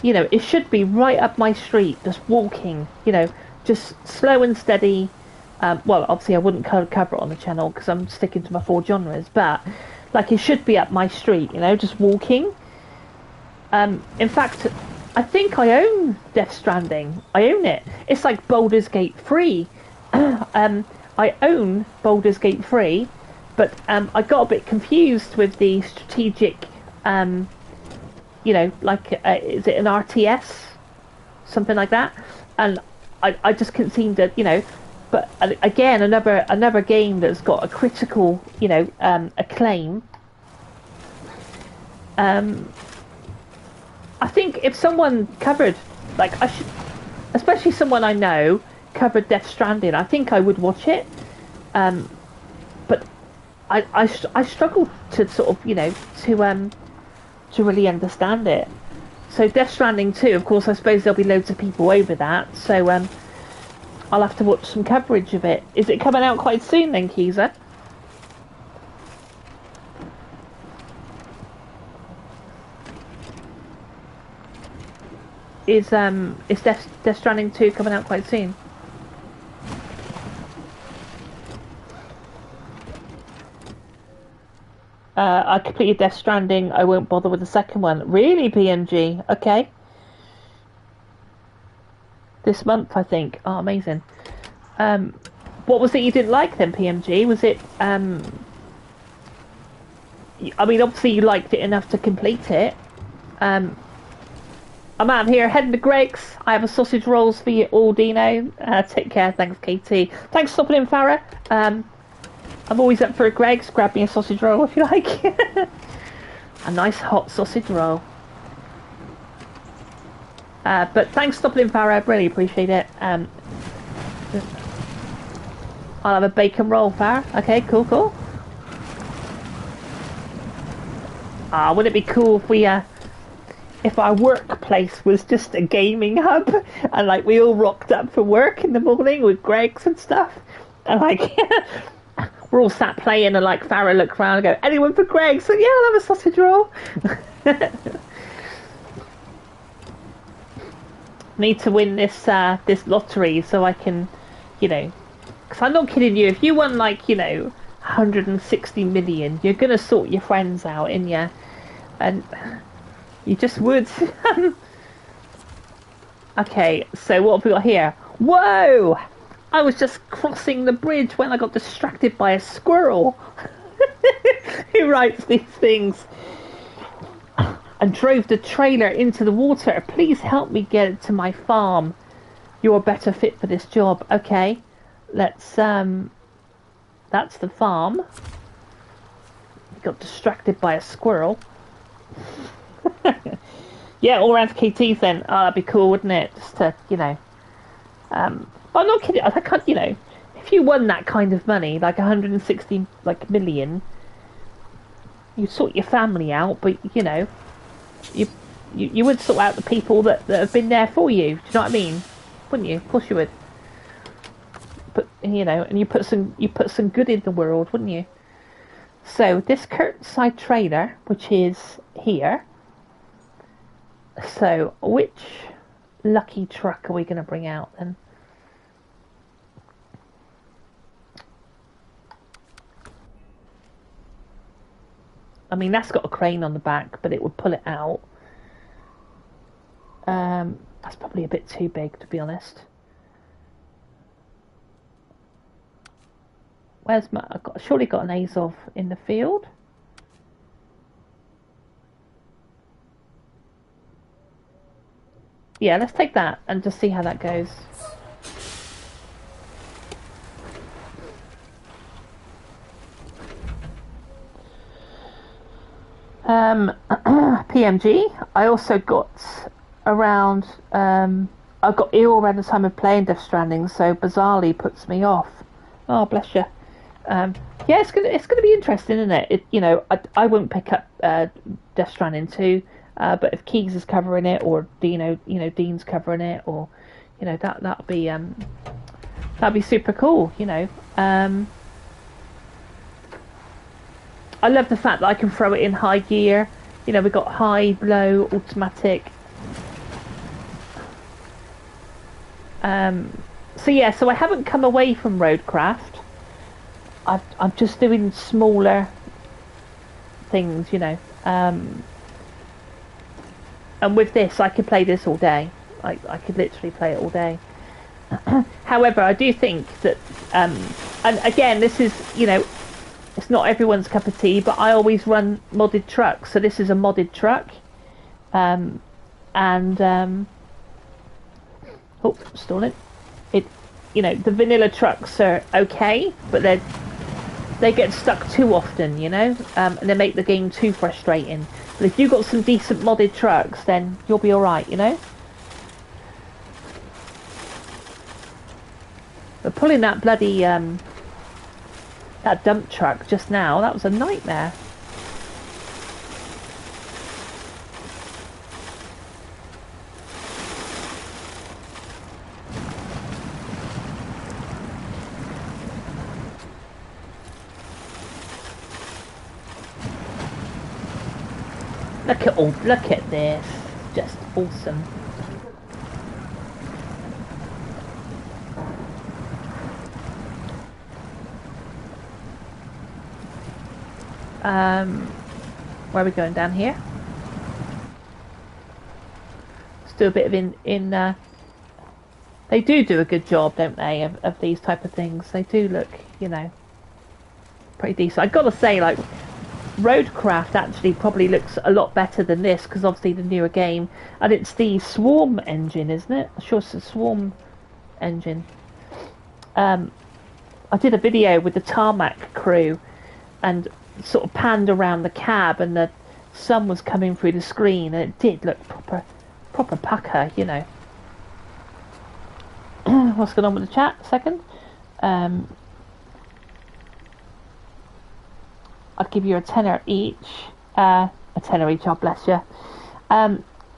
You know, it should be right up my street, just walking, you know, just slow and steady. Well, obviously I wouldn't cover it on the channel because I'm sticking to my 4 genres, but like it should be up my street, you know, just walking. In fact, I think I own Death Stranding. I own it. It's like Baldur's Gate 3. I own Baldur's Gate 3, but I got a bit confused with the strategic you know, like is it an RTS, something like that? And I just couldn't seem to, you know. But again, another game that's got a critical, you know, acclaim. I think if someone covered, like I should, especially someone I know covered Death Stranding, I think I would watch it. But I struggle to sort of, you know, to really understand it. So Death Stranding 2, of course, I suppose there'll be loads of people over that. So I'll have to watch some coverage of it. Is it coming out quite soon then, Keezer? Is Death Stranding 2 coming out quite soon? I completed Death Stranding. I won't bother with the second one. Really, PMG? Okay. This month, I think. Oh, amazing. What was it you didn't like then, PMG? Was it... I mean, obviously you liked it enough to complete it. I'm out of here, heading to Greg's. I have a sausage rolls for you all, Dino. Take care, thanks, KT. Thanks for stopping in, Farah. I'm always up for a Greg's. Grab me a sausage roll if you like. A nice hot sausage roll. But thanks for stopping in, Farah. Really appreciate it. I'll have a bacon roll, Farah. Okay, cool, cool. Wouldn't it be cool if we, if our workplace was just a gaming hub and like we all rocked up for work in the morning with Greg's and stuff, and like we're all sat playing and like Farah look around and go, anyone for Greg's? So yeah, I'll have a sausage roll. Need to win this this lottery so I can, you know, because I'm not kidding you, if you won like, you know, 160 million, you're gonna sort your friends out, in ya, and you just would. Okay, so what have we got here? Whoa! I was just crossing the bridge when I got distracted by a squirrel. Who writes these things? And drove the trailer into the water. Please help me get it to my farm. You're a better fit for this job. Okay, let's that's the farm. Got distracted by a squirrel. Yeah, all around KT's then. Oh, that'd be cool, wouldn't it? Just to, you know. I'm not kidding. I can't, you know, if you won that kind of money, like 160 like million, you'd sort your family out, but you know, you would sort out the people that have been there for you. Do you know what I mean? Wouldn't you? Of course you would. But you know, and you put some good in the world, wouldn't you? So this curtain-side trailer, which is here. So which lucky truck are we going to bring out then? I mean, that's got a crane on the back, but it would pull it out. That's probably a bit too big, to be honest. Where's my... surely got an Azov in the field. Yeah, let's take that and just see how that goes. PMG. I also got around. I got ill around the time of playing Death Stranding, so bizarrely puts me off. Oh, bless you. Yeah, it's gonna be interesting, isn't it? You know, I won't pick up Death Stranding 2. But if Keys is covering it, or Dino, you know, Dean's covering it, or you know, that'd be super cool. You know, I love the fact that I can throw it in high gear. You know, we've got high, low, automatic. So yeah, so I haven't come away from Roadcraft. I'm just doing smaller things, you know. And with this, I could play this all day. I could literally play it all day. However, I do think that, and again, this is, you know, it's not everyone's cup of tea, but I always run modded trucks. So this is a modded truck. Um, and oh, stalling. It, you know, the vanilla trucks are okay, but they get stuck too often, you know, and they make the game too frustrating. But if you've got some decent modded trucks, then you'll be all right, you know. But pulling that bloody that dump truck just now, that was a nightmare. Look at this, just awesome. Where are we going? Down here? Let's do a bit of they do a good job, don't they, of these type of things. They do look, you know, pretty decent. I've got to say, like, Roadcraft actually probably looks a lot better than this, because obviously the newer game, and it's the Swarm engine, isn't it? I'm sure it's the Swarm engine. I did a video with the Tarmac crew, and sort of panned around the cab, and the sun was coming through the screen, and it did look proper pucker, you know. What's going on with the chat? A second. I'll give you a tenner each. A tenner each, oh bless you.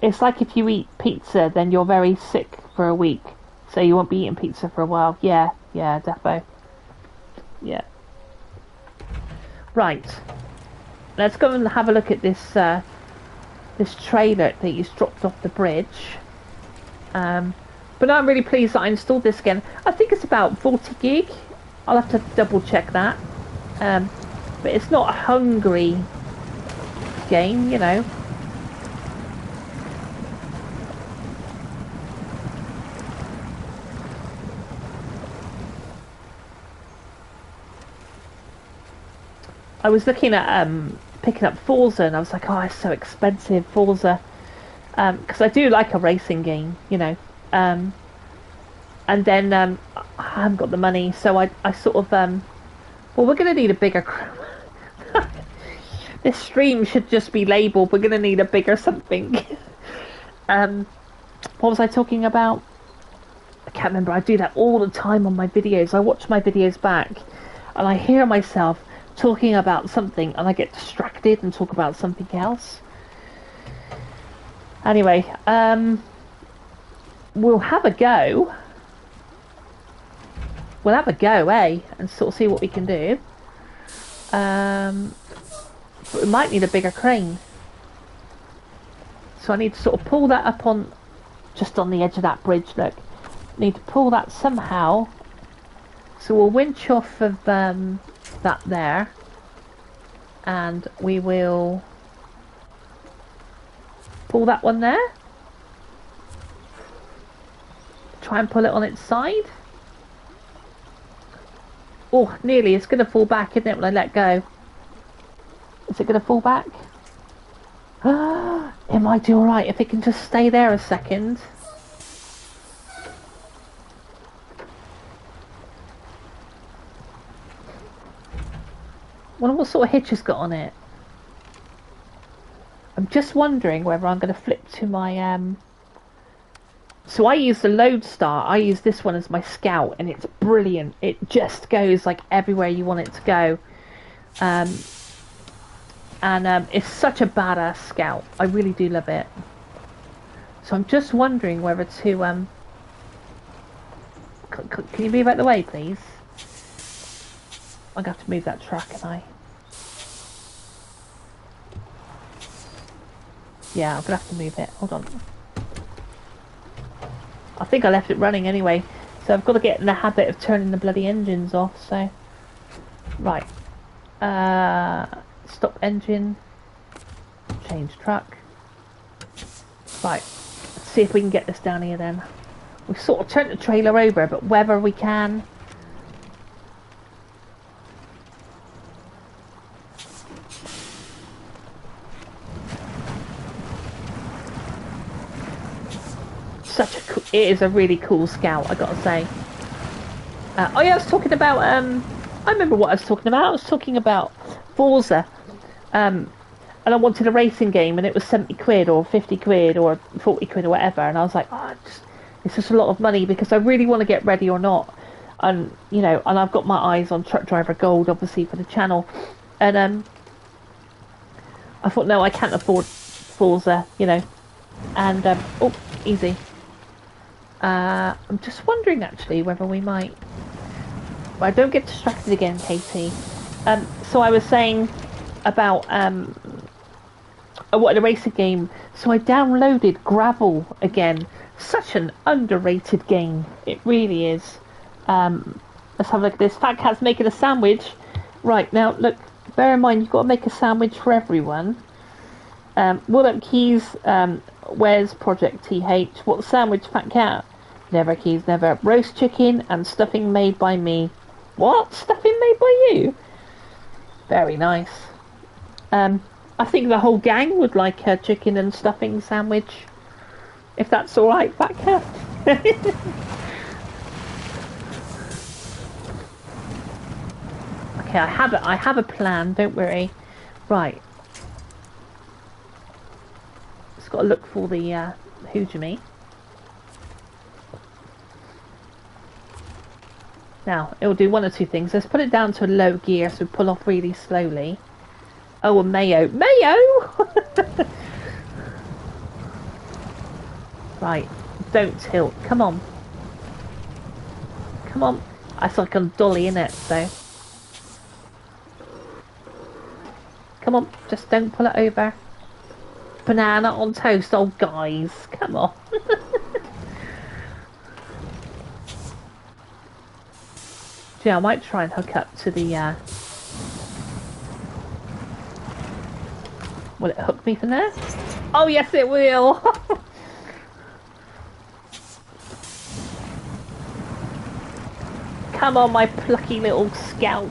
It's like if you eat pizza, then you're very sick for a week, so you won't be eating pizza for a while. Yeah, defo. Yeah. Right. Let's go and have a look at this this trailer that he's dropped off the bridge. But I'm really pleased that I installed this again. I think it's about 40 gig. I'll have to double check that. But it's not a hungry game, you know. I was looking at picking up Forza, and I was like, oh, it's so expensive, Forza. Because I do like a racing game, you know. And then I haven't got the money, so I sort of well, we're going to need a bigger this stream should just be labelled, we're going to need a bigger something. What was I talking about? I can't remember. I do that all the time on my videos. I watch my videos back and I hear myself talking about something and I get distracted and talk about something else. Anyway, we'll have a go. We'll have a go, eh? And sort of see what we can do. But we might need a bigger crane. So I need to sort of pull that up on, just on the edge of that bridge, look. Need to pull that somehow. So we'll winch off of that there. And we will pull that one there. Try and pull it on its side. Oh, nearly. It's going to fall back, isn't it, when I let go? Is it going to fall back? It might do alright if it can just stay there a second. Wonder what sort of hitch it's got on it. I'm just wondering whether I'm going to flip to my... So I use the Lodestar. I use this one as my Scout, and it's brilliant. It just goes like everywhere you want it to go. And it's such a badass Scout. I really do love it. So I'm just wondering whether to... Can you move out the way, please? I'm going to have to move that truck, and yeah, I'm going to have to move it. Hold on. I think I left it running anyway. So I've got to get in the habit of turning the bloody engines off, so... Right. Stop engine. Change truck. Right. Let's see if we can get this down here then. We've sort of turned the trailer over, but whether we can... it is a really cool Scout, I gotta say. Oh yeah, I was talking about, I remember what I was talking about. I was talking about Forza. And I wanted a racing game, and it was 70 quid or 50 quid or 40 quid or whatever. And I was like, oh, it's just a lot of money because I really want to get Ready or Not. And, you know, and I've got my eyes on Truck Driver Gold, obviously, for the channel. And I thought, no, I can't afford Forza, you know. And, oh, easy. I'm just wondering, actually, whether we might... Well, don't get distracted again, Katie. So I was saying about... I wanted a racing game, so I downloaded Gravel again. Such an underrated game. It really is. Let's have a look at this. Fat Cat's making a sandwich. Right, now, look, bear in mind, you've got to make a sandwich for everyone. Walnut Keys, where's Project TH? What sandwich, Fat Cat? Never, Keys, never. Roast chicken and stuffing made by me. What? Stuffing made by you? Very nice. I think the whole gang would like a chicken and stuffing sandwich. If that's alright, Fat Cat. Okay, I have a plan, don't worry. Right. Just got to look for the Hoojami. Now, it'll do one or two things. Let's put it down to a low gear so we pull off really slowly. Oh, a mayo. Mayo! Right, don't tilt. Come on. Come on. It's like a dolly, innit? So. Come on, just don't pull it over. Banana on toast. Oh, guys. Come on. Yeah, I might try and hook up to the... Will it hook me from there? Oh, yes, it will. Come on, my plucky little Scout.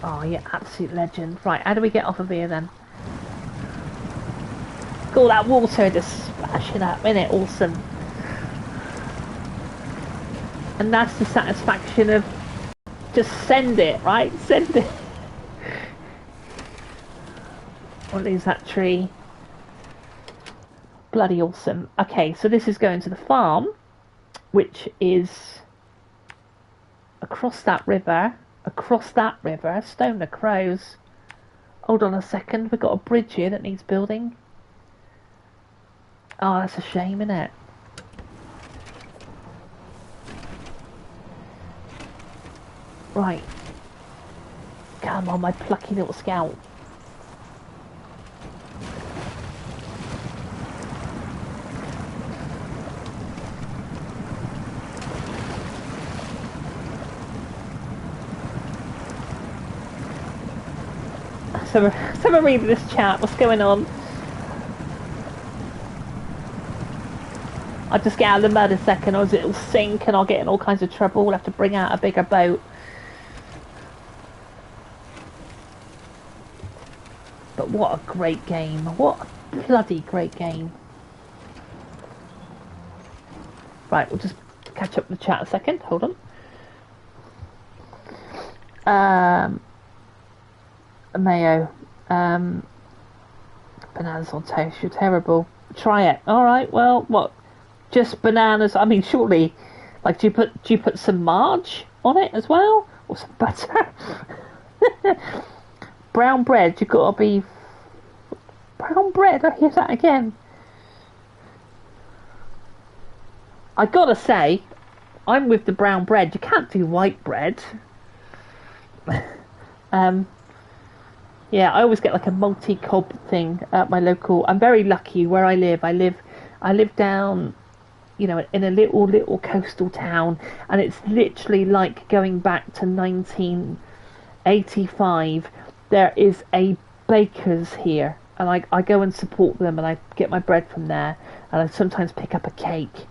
Oh, you're absolute legend. Right, how do we get off of here then? All that water just splashing up, innit? Awesome. And that's the satisfaction of just send it, right? Send it. What is that tree? Bloody awesome. Okay, so this is going to the farm, which is across that river. Stone the Crows. Hold on a second, we've got a bridge here that needs building. Oh, that's a shame, isn't it? Right. Come on, my plucky little Scout. Someone read this chat. What's going on? I'll just get out of the mud a second, or it'll sink and I'll get in all kinds of trouble. We'll have to bring out a bigger boat. But what a great game. What a bloody great game. Right, we'll just catch up with the chat a second. Hold on. Mayo. Bananas on toast. You're terrible. Try it. Alright, well, what? Just bananas? I mean, surely, like, do you put some marge on it as well? Or some butter? Brown bread, you've got to be... Brown bread? I hear that again. I gotta say, I'm with the brown bread. You can't do white bread. Yeah, I always get like a multi-cob thing at my local. I'm very lucky where I live. I live down, you know, in a little coastal town, and it's literally like going back to 1985. There is a baker's here, and I go and support them, and I get my bread from there, and I sometimes pick up a cake.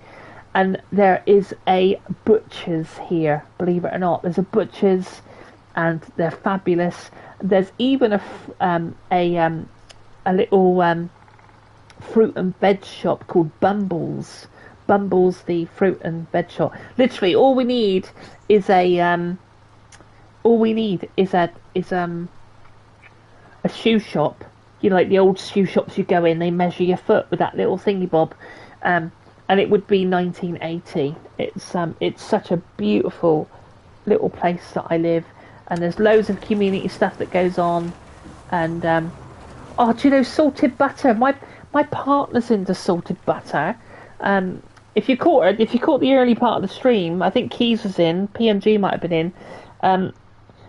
And there is a butcher's here, believe it or not. There's a butcher's, and they're fabulous. There's even a little fruit and veg shop called Bumbles. Bumbles, the fruit and veg shop. Literally, all we need is a shoe shop. You know, like the old shoe shops you go in, they measure your foot with that little thingy bob, and it would be 1980. It's such a beautiful little place that I live, and there's loads of community stuff that goes on, and oh, do you know salted butter? My partner's into salted butter. If you caught the early part of the stream, I think Keys was in, PMG might have been in.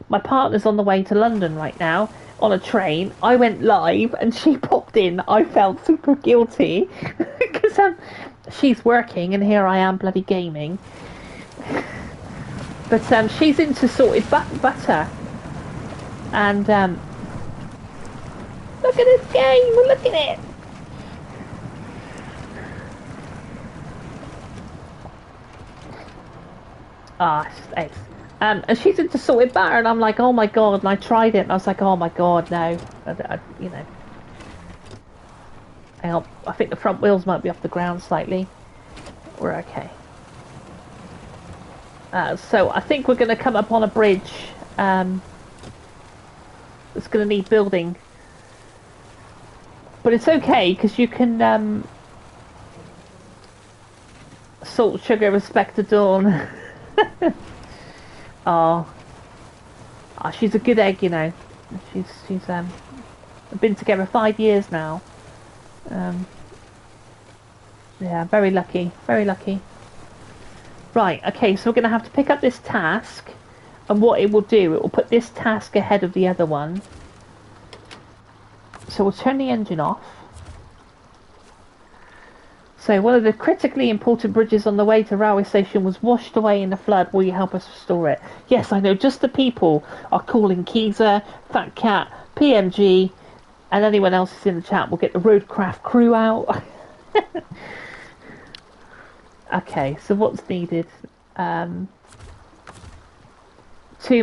My partner's on the way to London right now on a train. I went live and she popped in. I felt super guilty because she's working and here I am bloody gaming. But she's into salted butter. And look at this game, look at it. It's and she's into salted butter, and I'm like, oh my god, and I tried it, and I was like, oh my god, no. You know. Hang on, I think the front wheels might be off the ground slightly. We're okay. So I think we're going to come up on a bridge. It's going to need building. But it's okay, because you can... salt, sugar, respect to Dawn. Oh, she's a good egg, you know. She's been together 5 years now. Yeah, very lucky, very lucky. Right, okay, so we're going to have to pick up this task, and what it will do, it will put this task ahead of the other one. So we'll turn the engine off. So one of the critically important bridges on the way to railway station was washed away in the flood. Will you help us restore it? Yes, I know. Just the people are calling Keezer, Fat Cat, PMG, and anyone else who's in the chat. We'll get the roadcraft crew out. Okay, so what's needed? 2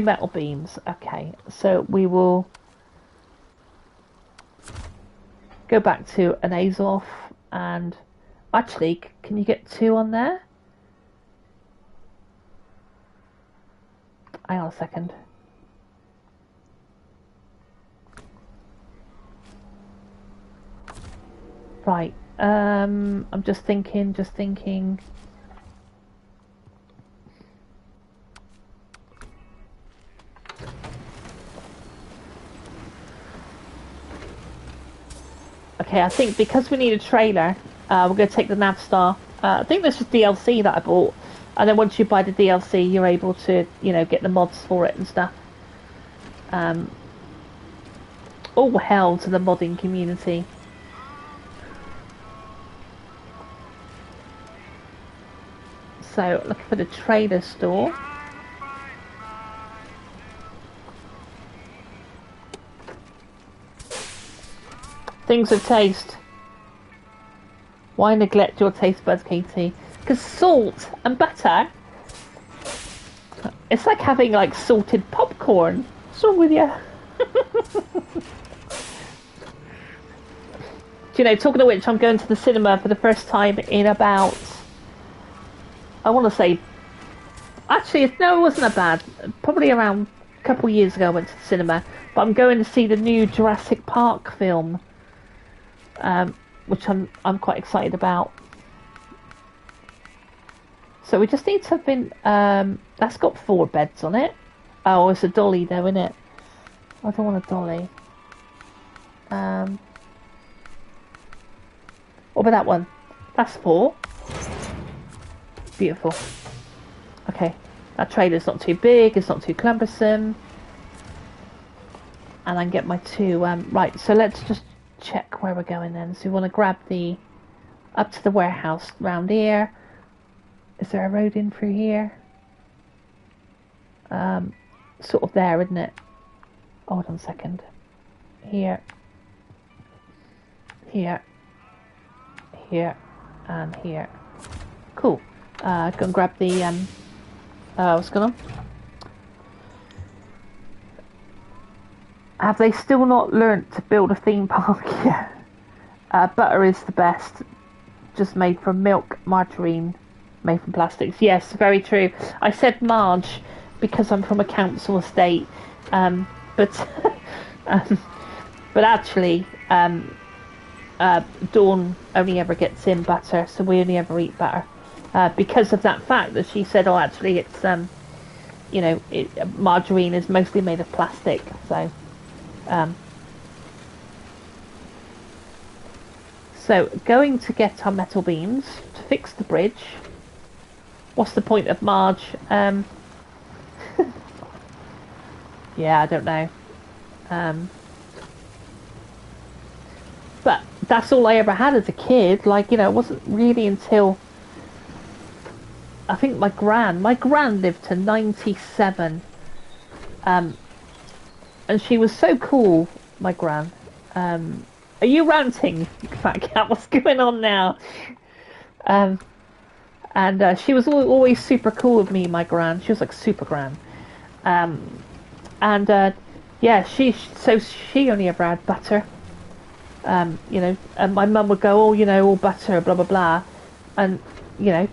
metal beams. Okay, so we will go back to an Azov and... Actually, can you get 2 on there? Hang on a second. Right. I'm just thinking. Okay, I think because we need a trailer, we're going to take the Navstar. I think this is DLC that I bought. And then once you buy the DLC, you're able to, you know, get the mods for it and stuff. All hell to the modding community. So, looking for the trailer store. Things of taste. Why neglect your taste buds, Katie? Because salt and butter, it's like having like salted popcorn. What's wrong with you? Do you know, talking of which, I'm going to the cinema for the first time in about, I want to say, actually, no, it wasn't that bad. Probably around a couple of years ago I went to the cinema. But I'm going to see the new Jurassic Park film. Which I'm quite excited about. So we just need something that's got 4 beds on it. Oh, it's a dolly though, isn't it? I don't want a dolly. What about that one? That's 4. Beautiful. Okay, that trailer's not too big, it's not too cumbersome. And I can get my 2. Right, so let's just check where we're going then. So we want to grab the up to the warehouse round here. Is there a road in through here? Sort of there, isn't it? Hold on a second. Here, here, here, and here. Cool. Go and grab the what's going on? Have they still not learnt to build a theme park yet? Butter is the best, just made from milk. Margarine, made from plastics. Yes, very true. I said Marge because I'm from a council estate, but um, but actually, Dawn only ever gets in butter, so we only ever eat butter because of that fact that she said, "Oh, actually, it's margarine is mostly made of plastic." So going to get our metal beams to fix the bridge. What's the point of Marge? Yeah, I don't know. But that's all I ever had as a kid. Like, it wasn't really until I think my gran lived to 97. And she was so cool, my gran. Are you ranting, fat cat? What's going on now? And she was always super cool with me, my gran. She was like super gran. Yeah, she only ever had butter. And my mum would go, all butter, blah blah blah, and a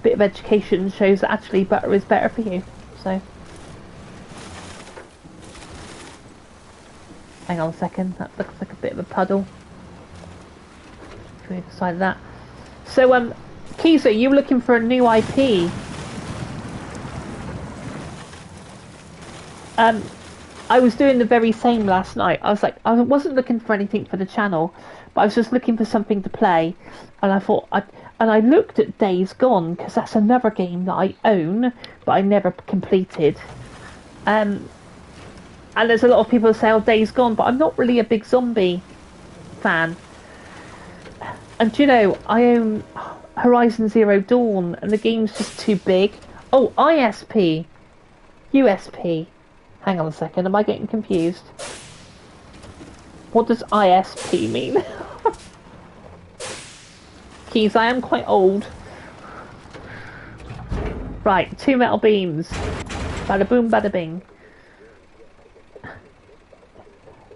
bit of education shows that actually butter is better for you. So, hang on a second, that looks like a bit of a puddle. To either side of that. So, Keezer, you were looking for a new IP. I was doing the very same last night. I wasn't looking for anything for the channel, but I was just looking for something to play. And I looked at Days Gone, because that's another game that I own, but I never completed. And there's a lot of people who say, oh, Days Gone, but I'm not really a big zombie fan. And I own Horizon Zero Dawn, and the game's just too big. Oh, ISP. USP. Hang on a second, am I getting confused? What does ISP mean? Keys, I am quite old. Right, 2 metal beams. Bada boom, bada bing.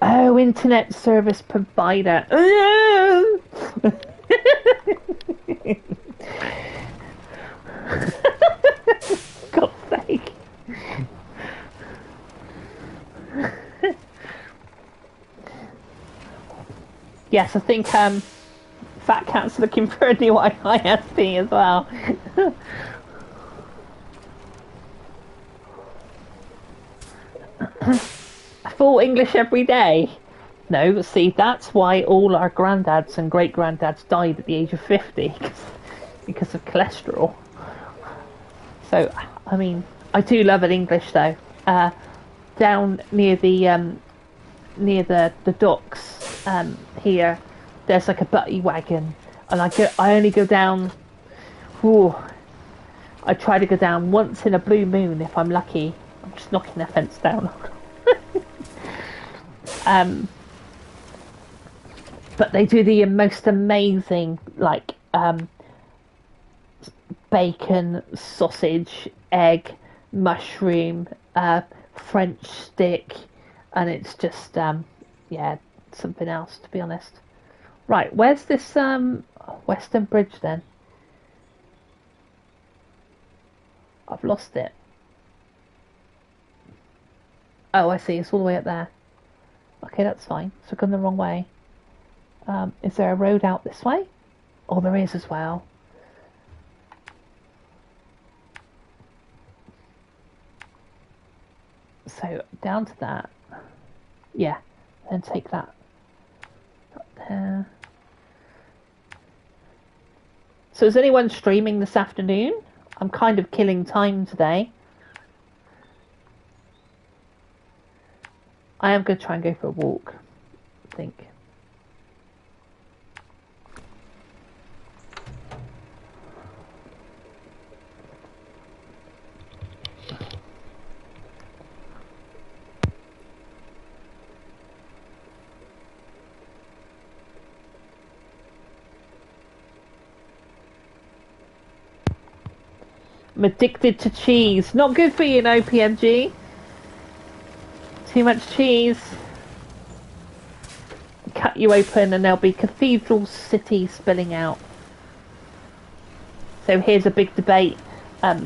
Oh, internet service provider. God's sake. Yes, I think Fat Cat's looking for a new ISP as well. Full English every day. No, see, that's why all our granddads and great granddads died at the age of 50 because of cholesterol. So, I mean, I do love it English though. Down near the docks here, there's like a butty wagon, and I only go down. I try to go down once in a blue moon if I'm lucky. I'm just knocking that fence down. But they do the most amazing, like, bacon, sausage, egg, mushroom, French stick, and it's just, yeah, something else, to be honest. Right, where's this Western Bridge then? I've lost it. Oh, I see, it's all the way up there. Okay, that's fine. So I've gone the wrong way. Is there a road out this way? Oh, there is as well. So down to that. Yeah, then take that. Up there. So is anyone streaming this afternoon? I'm kind of killing time today. I am going to try and go for a walk, I think. I'm addicted to cheese. Not good for you, no, PMG. Too much cheese. cut you open and there'll be cathedral city spilling out. So here's a big debate. I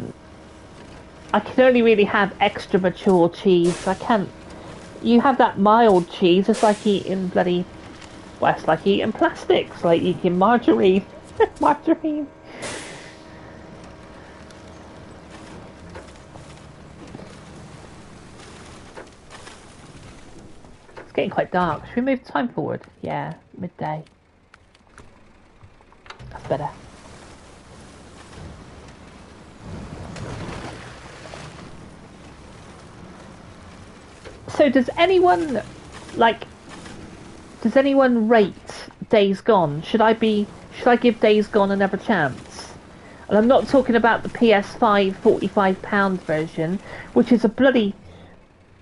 can only really have extra mature cheese. I can't. You have that mild cheese. It's like eating bloody. Well, it's like eating plastics. Like eating margarine. Margarine. It's getting quite dark. Should we move the time forward? Yeah, midday. That's better. So does anyone rate Days Gone? Should I give Days Gone another chance? And I'm not talking about the PS5 £45 version, which is a bloody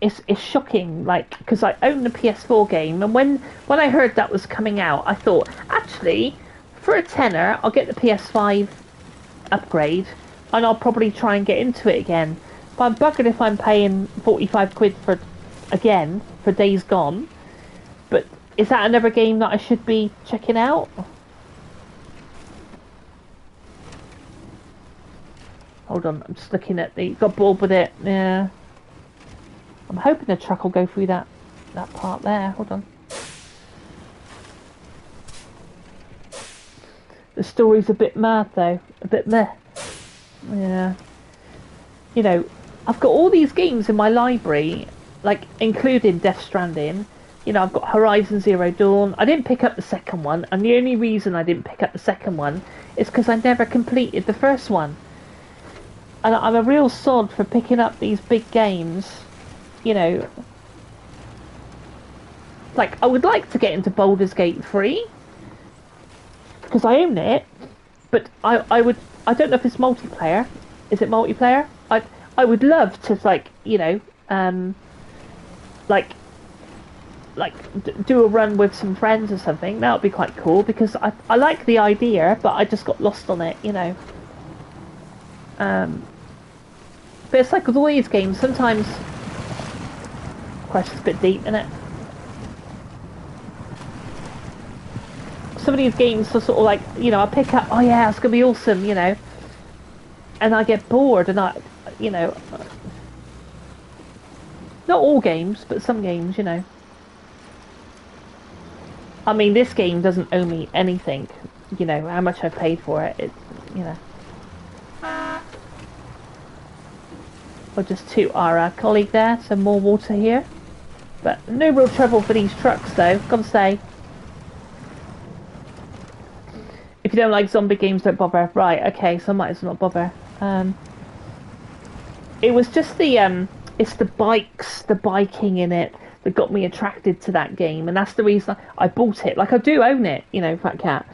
it's shocking, like, because I own the PS4 game, and when I heard that was coming out, I thought, actually, for a tenner, I'll get the PS5 upgrade, and I'll probably try and get into it again. But I'm buggered if I'm paying 45 quid for Days Gone. But is that another game that I should be checking out? Hold on, I'm just looking at got bored with it, yeah. I'm hoping the truck will go through that part there. Hold on. The story's a bit mad though, a bit meh. Yeah. You know, I've got all these games in my library, like including Death Stranding. You know, I've got Horizon Zero Dawn. I didn't pick up the second one, and the only reason I didn't pick up the second one is because I never completed the first one. And I'm a real sod for picking up these big games. You know, like I would like to get into Baldur's Gate 3 because I own it, but I don't know if it's multiplayer. Is it multiplayer? I would love to, like, you know, do a run with some friends or something. That would be quite cool because I like the idea, but I just got lost on it, you know. But it's like with all these games, sometimes. It's a bit deep, isn't it? Some of these games are sort of like, you know, I pick up, oh yeah, it's gonna be awesome, you know, and I get bored, and you know, not all games, but some games, you know. I mean, this game doesn't owe me anything, you know, how much I paid for it, it's, you know. We'll just toot our colleague there, some more water here. But no real trouble for these trucks though, gotta say. If you don't like zombie games, don't bother. Right, okay, so I might as well not bother. It was just it's the biking in it that got me attracted to that game, and that's the reason I bought it. Like, I do own it, you know, Fat Cat.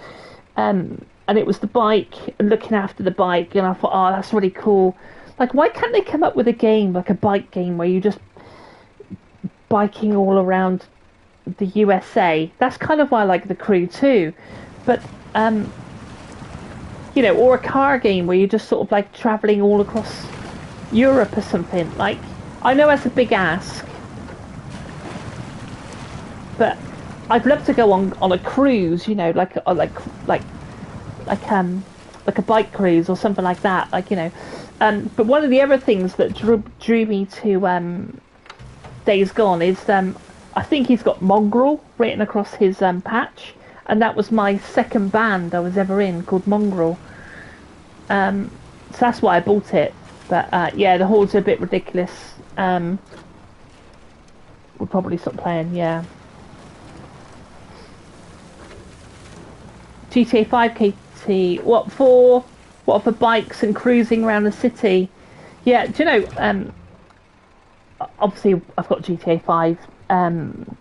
And it was the bike, and looking after the bike, and I thought, oh, that's really cool. Like, why can't they come up with a game, like a bike game, where you just biking all around the USA? That's kind of why I like The Crew too. But you know, or a car game where you're just sort of like travelling all across Europe or something. Like, I know that's a big ask, but I'd love to go on a cruise, you know, like a bike cruise or something like that. Like, you know, but one of the other things that drew me to Days Gone is I think he's got Mongrel written across his patch, and that was my second band I was ever in, called Mongrel. So that's why I bought it. But yeah, the hordes are a bit ridiculous. We'll probably stop playing, yeah. GTA 5 KT, what for bikes and cruising around the city? Yeah, do you know, obviously I've got GTA 5, and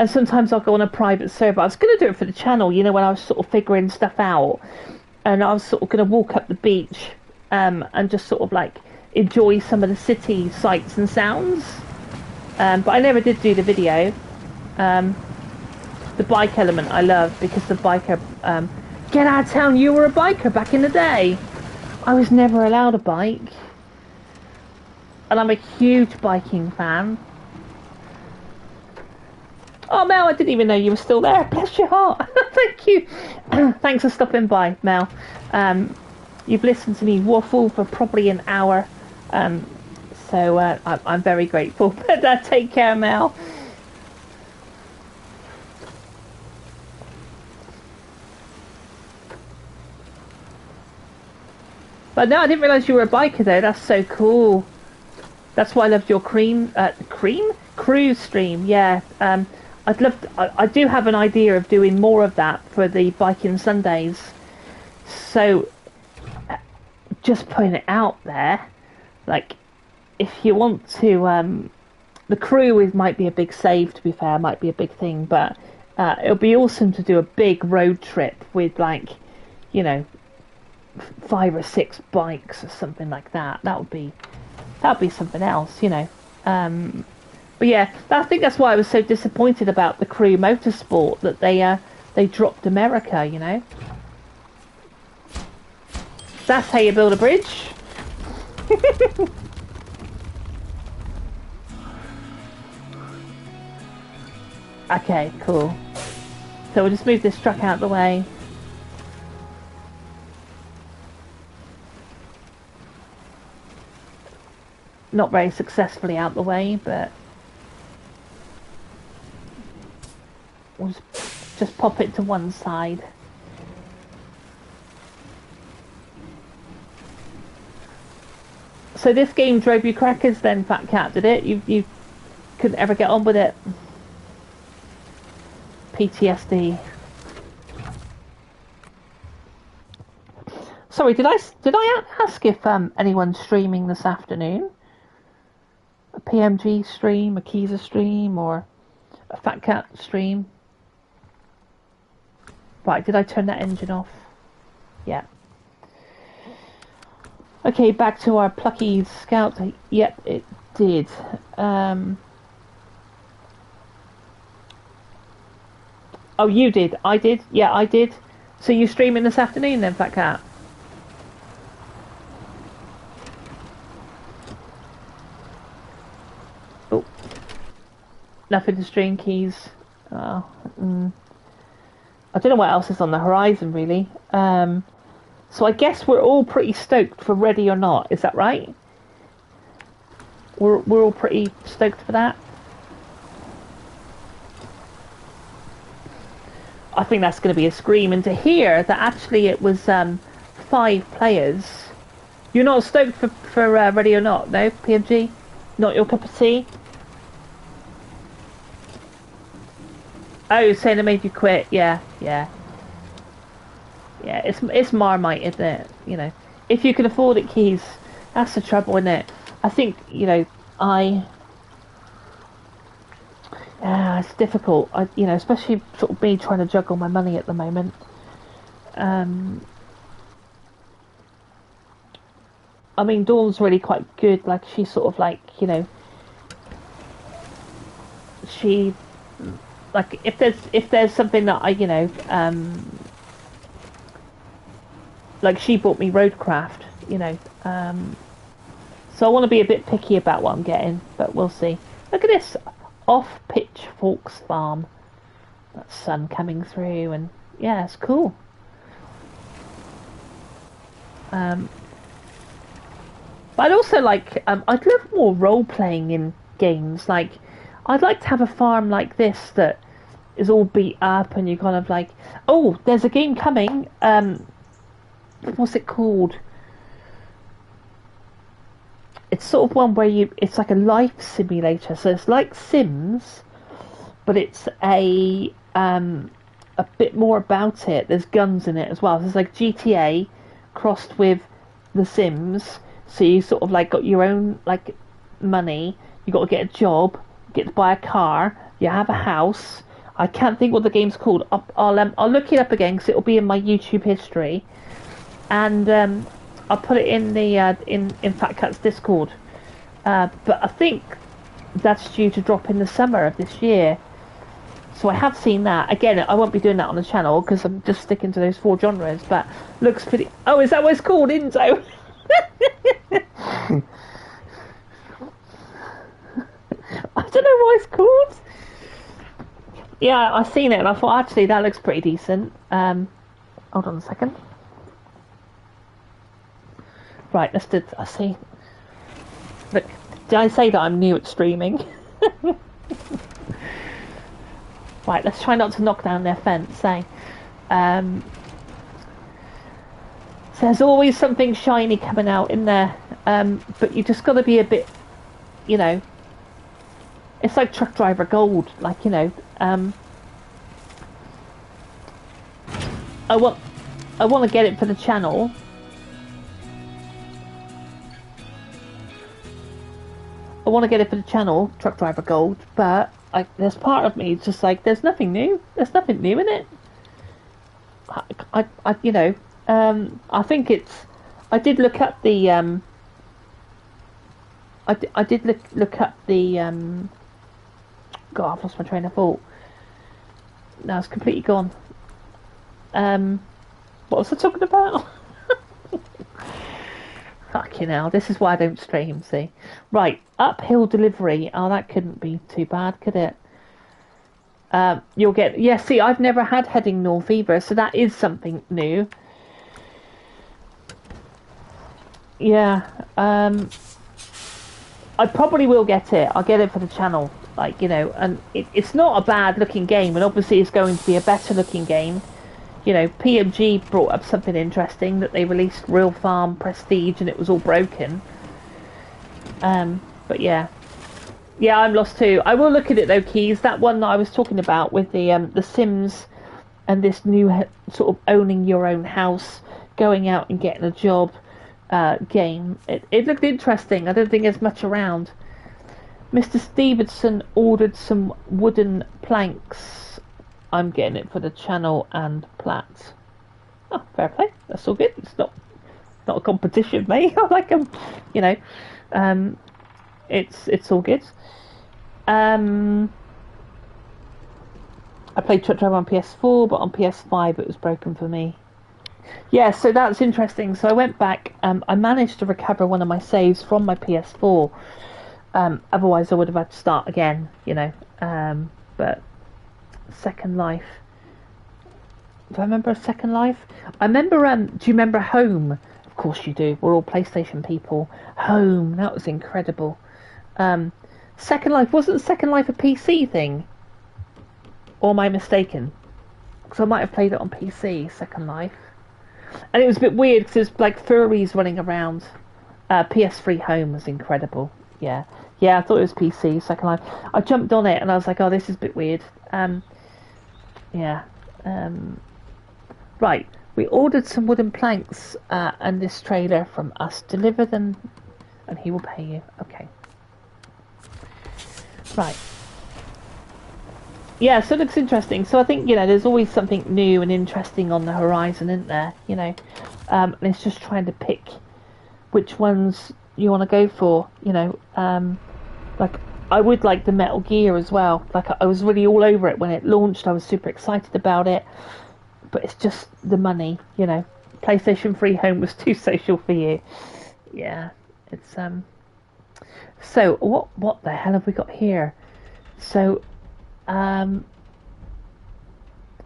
sometimes I'll go on a private server. I was going to do it for the channel, you know, when I was sort of figuring stuff out, and I was sort of going to walk up the beach and just sort of like enjoy some of the city sights and sounds, but I never did do the video. The bike element I love, because the biker, get out of town, you were a biker back in the day. I was never allowed a bike, and I'm a huge biking fan. Oh, Mel, I didn't even know you were still there. Bless your heart. Thank you. Thanks for stopping by, Mel. You've listened to me waffle for probably an hour. So I'm very grateful. But take care, Mel. But no, I didn't realise you were a biker though. That's so cool. That's why I loved your cruise stream. Yeah. I'd love. I do have an idea of doing more of that for the biking Sundays. So, just putting it out there, like, if you want to, the crew might be a big save. To be fair, might be a big thing, but it'll be awesome to do a big road trip with, like, you know, 5 or 6 bikes or something like that. That'd be something else, you know. But yeah, I think that's why I was so disappointed about the Crew Motorsport, that they dropped America, you know. That's how you build a bridge. Okay, cool. So we'll just move this truck out of the way. Not very successfully out the way, but we'll just pop it to one side. So this game drove you crackers then, Fat Cat, did it? You couldn't ever get on with it? PTSD. Sorry, did I ask if anyone's streaming this afternoon? A PMG stream, a Kiza stream, or a Fat Cat stream? Right, did I turn that engine off? Yeah. Okay, back to our plucky scout. Yep, it did. Oh, you did. I did. Yeah, I did. So you streaming this afternoon then, Fat Cat? Oh, nothing to stream, Keys. Oh, I don't know what else is on the horizon, really. So I guess we're all pretty stoked for Ready or Not. Is that right? We're all pretty stoked for that. I think that's going to be a scream. And to hear that actually it was 5 players. You're not stoked for Ready or Not, no? PMG? Not your cup of tea? Oh, you're saying it made you quit? Yeah. Yeah, it's Marmite, isn't it? You know, if you can afford it, Keys, that's the trouble, isn't it? I think, you know, it's difficult. You know, especially sort of me trying to juggle my money at the moment. I mean, Dawn's really quite good. Like, she's sort of like, you know, she, like, if there's something that I, you know, like, she bought me Roadcraft, you know, so I want to be a bit picky about what I'm getting, but we'll see. Look at this, off Pitchforks Farm. That sun coming through, and yeah, it's cool. But I'd also like, I'd love more role playing in games. Like, I'd like to have a farm like this that is all beat up, and you kind of like, oh, there's a game coming. What's it called? It's sort of one where it's like a life simulator. So it's like Sims, but it's a bit more about it. There's guns in it as well. So it's like GTA crossed with The Sims. So you sort of like got your own like money. You got to get a job, get to buy a car. You have a house. I can't think what the game's called. I'll look it up again because it'll be in my YouTube history. And I'll put it in the in Fat Cat's Discord. But I think that's due to drop in the summer of this year. So I have seen that. Again, I won't be doing that on the channel because I'm just sticking to those 4 genres. But looks pretty. Oh, is that what it's called, Inzo? I don't know what it's called. Yeah, I seen it and I thought actually that looks pretty decent. Hold on a second. Right, let's do. I see. Look, did I say that I'm new at streaming? Right, let's try not to knock down their fence. Um, so there's always something shiny coming out in there, but you just got to be a bit, you know. It's like truck driver gold, like I want to get it for the channel. I want to get it for the channel, truck driver gold, but there's part of me just like there's nothing new. There's nothing new in it. I think it's. I did look up the. I did look up the. God, I've lost my train of thought. Now it's completely gone. What was I talking about? Fucking hell, this is why I don't stream, see. Right, uphill delivery. Oh, that couldn't be too bad, could it? You'll get... Yeah, see, I've never had heading north either, so that is something new. Yeah, I probably will get it. I'll get it for the channel. Like, and it's not a bad looking game, and obviously it's going to be a better looking game. PMG brought up something interesting, that they released Real Farm Prestige and it was all broken. But yeah, I'm lost too. I will look at it though, Keys. That one that I was talking about with the Sims and this new sort of owning your own house, going out and getting a job game. It looked interesting. I don't think there's much around. Mr. Stevenson ordered some wooden planks. I'm getting it for the channel and plats. Oh, fair play. That's all good. It's not a competition, mate. I like them. It's all good. I played Truck Driver on PS4, but on PS5 it was broken for me. Yeah, so that's interesting. So I went back. I managed to recover one of my saves from my PS4. Otherwise, I would have had to start again. But Second Life. Do I remember a Second Life? I remember. Do you remember Home? Of course you do. We're all PlayStation people. Home. That was incredible. Second Life, wasn't Second Life a PC thing? Or am I mistaken? Because I might have played it on PC, Second Life. And it was a bit weird because there's like furries running around. PS3 Home was incredible. Yeah, I thought it was PC, Second Life. I jumped on it and I was like, oh, this is a bit weird. Right, we ordered some wooden planks and this trailer from us. Deliver them and he will pay you. Okay. Right. Yeah, so it looks interesting. So I think, there's always something new and interesting on the horizon, isn't there? And it's just trying to pick which ones you want to go for, like I would like the Metal Gear as well. Like I was really all over it when it launched. I was super excited about it, but it's just the money, PlayStation 3 Home was too social for you. Yeah, it's So what the hell have we got here? So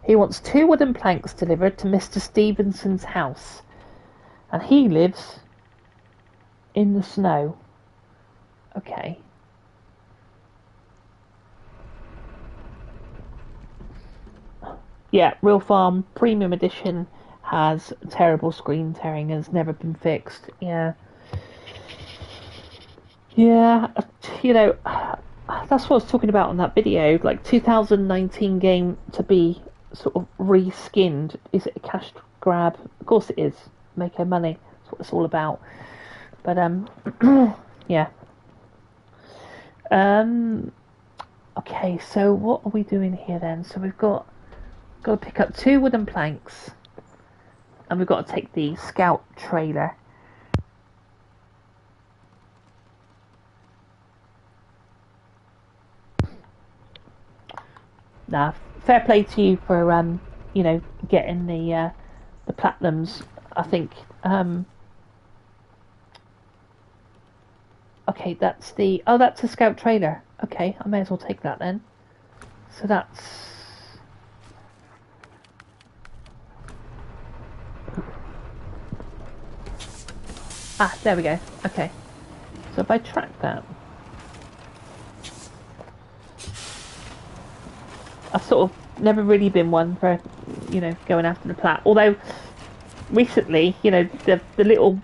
he wants 2 wooden planks delivered to Mr. Stevenson's house, and he lives in the snow. Okay. Yeah, Real Farm Premium Edition has terrible screen tearing and has never been fixed. Yeah. Yeah, that's what I was talking about on that video. Like 2019 game to be sort of reskinned. Is it a cash grab? Of course it is. Make her money. That's what it's all about. But yeah. Okay, so what are we doing here then? So we've got to pick up 2 wooden planks, and we've got to take the scout trailer. Nah, fair play to you for getting the platinums. I think. Okay, that's a scout trailer. Okay, I may as well take that then. So that's Ah, there we go. Okay. So if I track that, I've sort of never really been one for, you know, going after the plat. Although recently, you know, the little,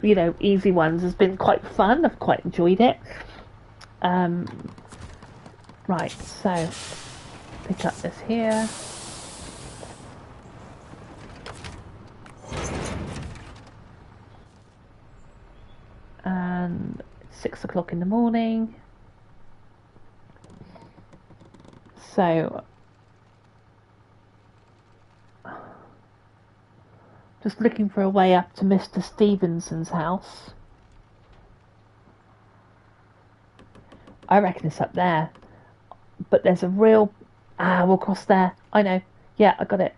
you know, easy ones has been quite fun. I've quite enjoyed it. Right, so pick up this here. And it's 6 o'clock in the morning. So just looking for a way up to Mr. Stevenson's house. I reckon it's up there. But there's a real... Ah, we'll cross there. I know. Yeah, I got it.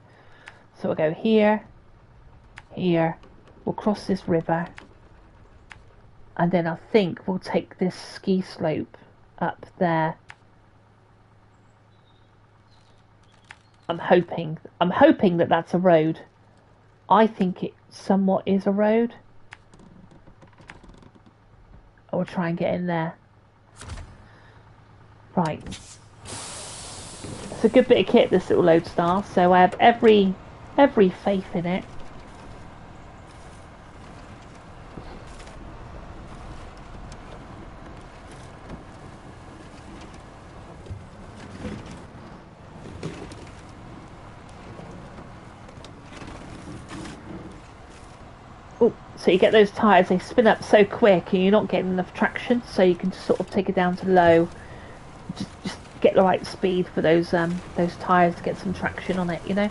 So we'll go here. Here. We'll cross this river. And then I think we'll take this ski slope up there. I'm hoping that that's a road. I think it somewhat is a road. I will try and get in there. Right. It's a good bit of kit, this little Lodestar, so I have every faith in it. Oh, so you get those tyres, they spin up so quick and you're not getting enough traction, so you can just sort of take it down to low. Just get the right speed for those tyres to get some traction on it, you know.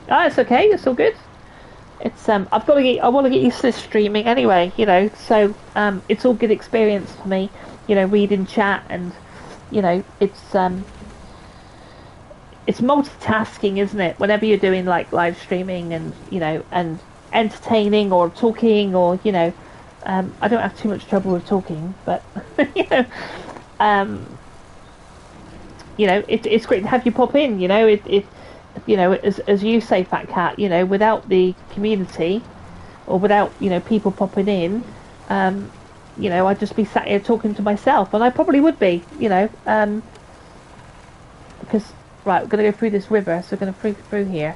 Ah, it's okay. It's all good. It's I want to get used to this streaming anyway, you know. So it's all good experience for me, you know, reading chat and, you know, it's multitasking, isn't it? Whenever you're doing like live streaming and, you know, and entertaining or talking or, you know, I don't have too much trouble with talking, but you know, it's great to have you pop in. You know, it you know, as you say, Fat Cat, you know, without the community or without, you know, people popping in, you know, I'd just be sat here talking to myself, and I probably would be, you know, because right, we're going to go through this river, so we're going to through here.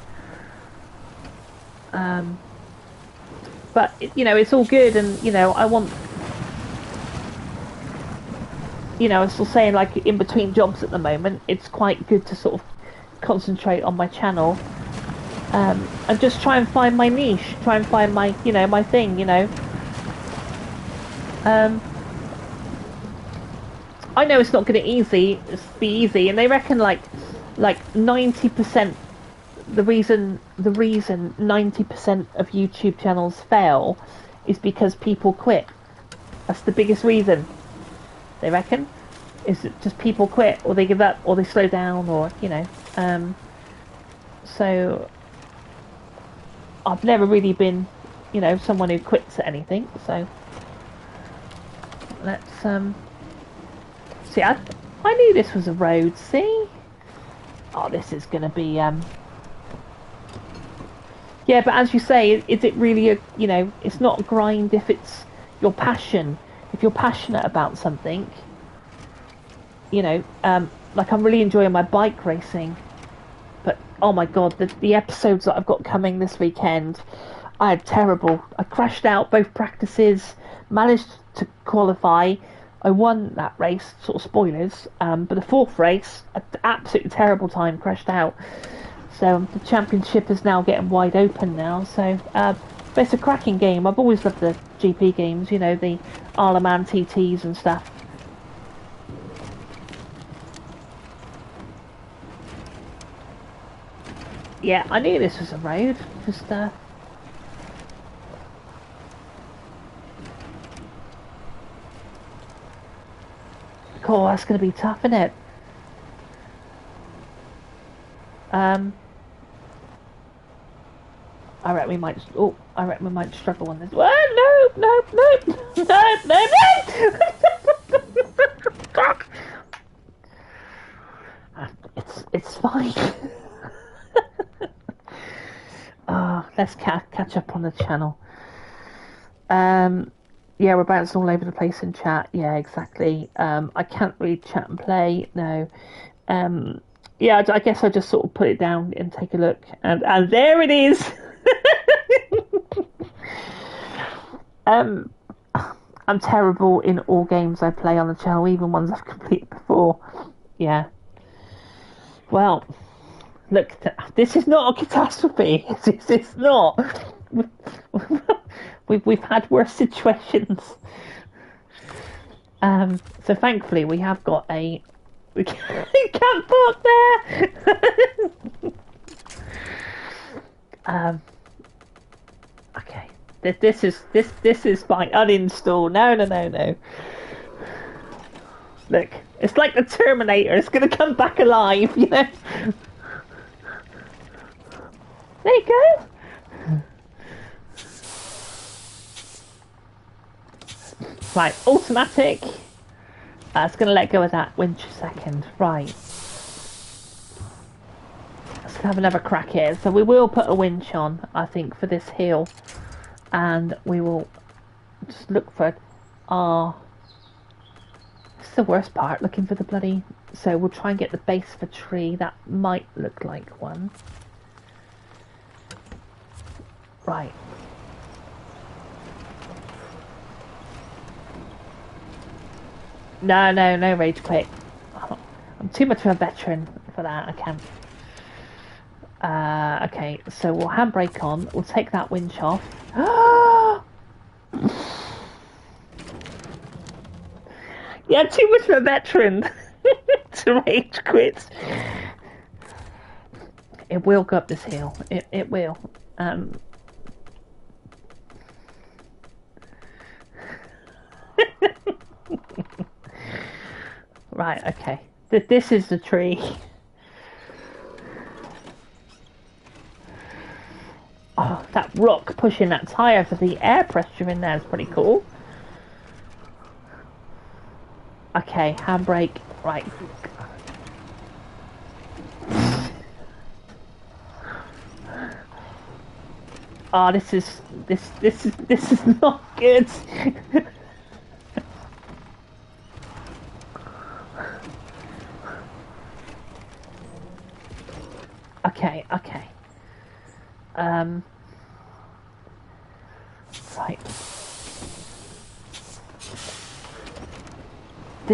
But you know, it's all good, and you know, I want, you know, I'm still saying, like, in between jobs at the moment, it's quite good to sort of concentrate on my channel, and just try and find my niche, try and find my, you know, my thing, you know. I know it's not going to be easy, and they reckon like 90%. The reason 90% of YouTube channels fail is because people quit. That's the biggest reason. They reckon is it just people quit, or they give up, or they slow down, or, you know. So I've never really been, you know, someone who quits at anything. So let's see. I knew this was a road. See? Oh, this is going to be yeah, but as you say, is it really a, you know, it's not a grind if it's your passion. If you're passionate about something, you know, like I'm really enjoying my bike racing, but oh my god, the episodes that I've got coming this weekend, I had terrible. I crashed out both practices, managed to qualify. I won that race, sort of spoilers, but the fourth race, an absolutely terrible time, crashed out. So the championship is now getting wide open now. So but it's a cracking game. I've always loved the GP games, you know, the Isle of Man TTs and stuff. Yeah, I knew this was a road. Just oh, that's going to be tough, isn't it? I reckon we might just... Oh, I reckon we might struggle on this. Oh, no, no, no, no, no, no! It's fine. Let's catch up on the channel. Yeah, we're bouncing all over the place in chat. Yeah, exactly. I can't read chat and play. No. Yeah, I guess I just sort of put it down and take a look, and there it is. I'm terrible in all games I play on the channel, even ones I've completed before. Yeah. Well, look, this is not a catastrophe. It's not. We've had worse situations. So thankfully we have got a. We can't park there. Okay. This is fine. Uninstall. No. Look, it's like the Terminator. It's gonna come back alive, you know. There you go. Right, automatic. It's gonna let go of that winch a second. Right. Let's have another crack here. So we will put a winch on, I think, for this hill. And we will just look for it's the worst part, looking for the bloody. So we'll try and get the base of a tree that might look like one. Right. No rage quit. I'm too much of a veteran for that. I can't. Okay, so we'll handbrake on. We'll take that winch off. Yeah, too much of a veteran to rage quit. It will go up this hill. It will. Right, okay. This is the tree. Oh, that rock pushing that tyre for the air pressure in there is pretty cool. Okay, handbrake. Right. Oh, this is not good. Okay. Right.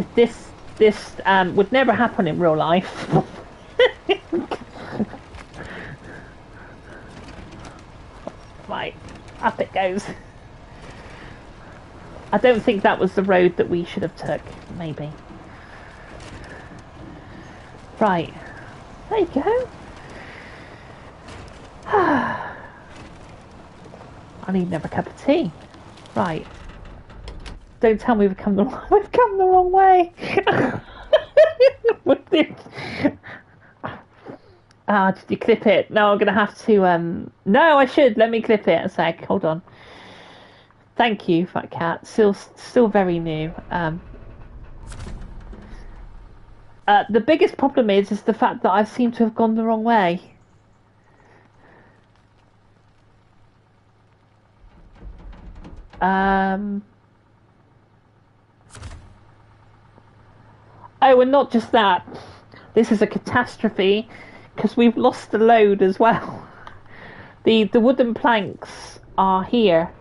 This would never happen in real life. Right, up it goes. I don't think that was the road that we should have took. Maybe. Right. There you go. I need another cup of tea. Right. Don't tell me we've come the wrong way. Did you clip it? No, I'm gonna have to. No, I should. Let me clip it a sec. Hold on. Thank you, Fat Cat. Still very new. The biggest problem is the fact that I seem to have gone the wrong way. Oh, and not just that. This is a catastrophe because we've lost the load as well. The wooden planks are here.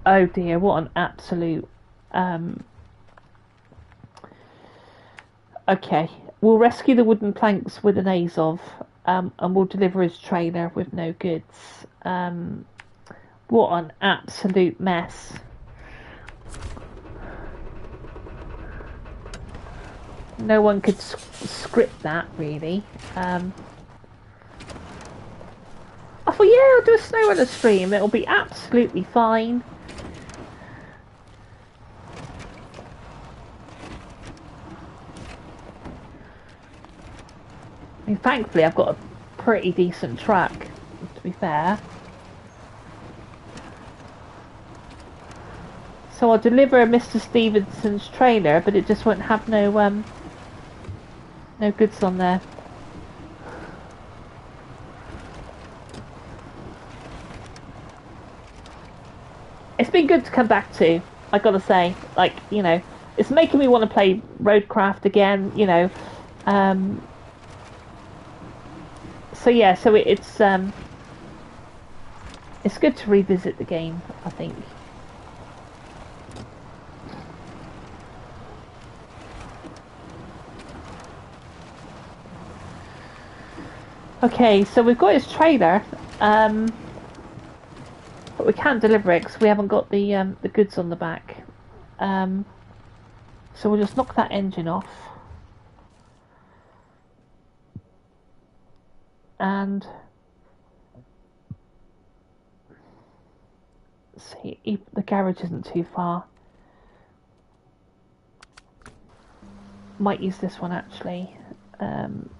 Oh dear, what an absolute. Okay, we'll rescue the wooden planks with an Azov, and we'll deliver his trailer with no goods. What an absolute mess. No one could script that, really. I thought, yeah, I'll do a Snowrunner stream. It'll be absolutely fine. I mean, thankfully, I've got a pretty decent truck, to be fair. So I'll deliver Mr. Stevenson's trailer, but it just won't have no goods on there. It's been good to come back to, I gotta say. Like, you know, it's making me want to play Roadcraft again, you know. So yeah, so it's good to revisit the game, I think. Okay, so we've got his trailer, but we can't deliver it because we haven't got the goods on the back. So we'll just knock that engine off. And see, the garage isn't too far. Might use this one actually. And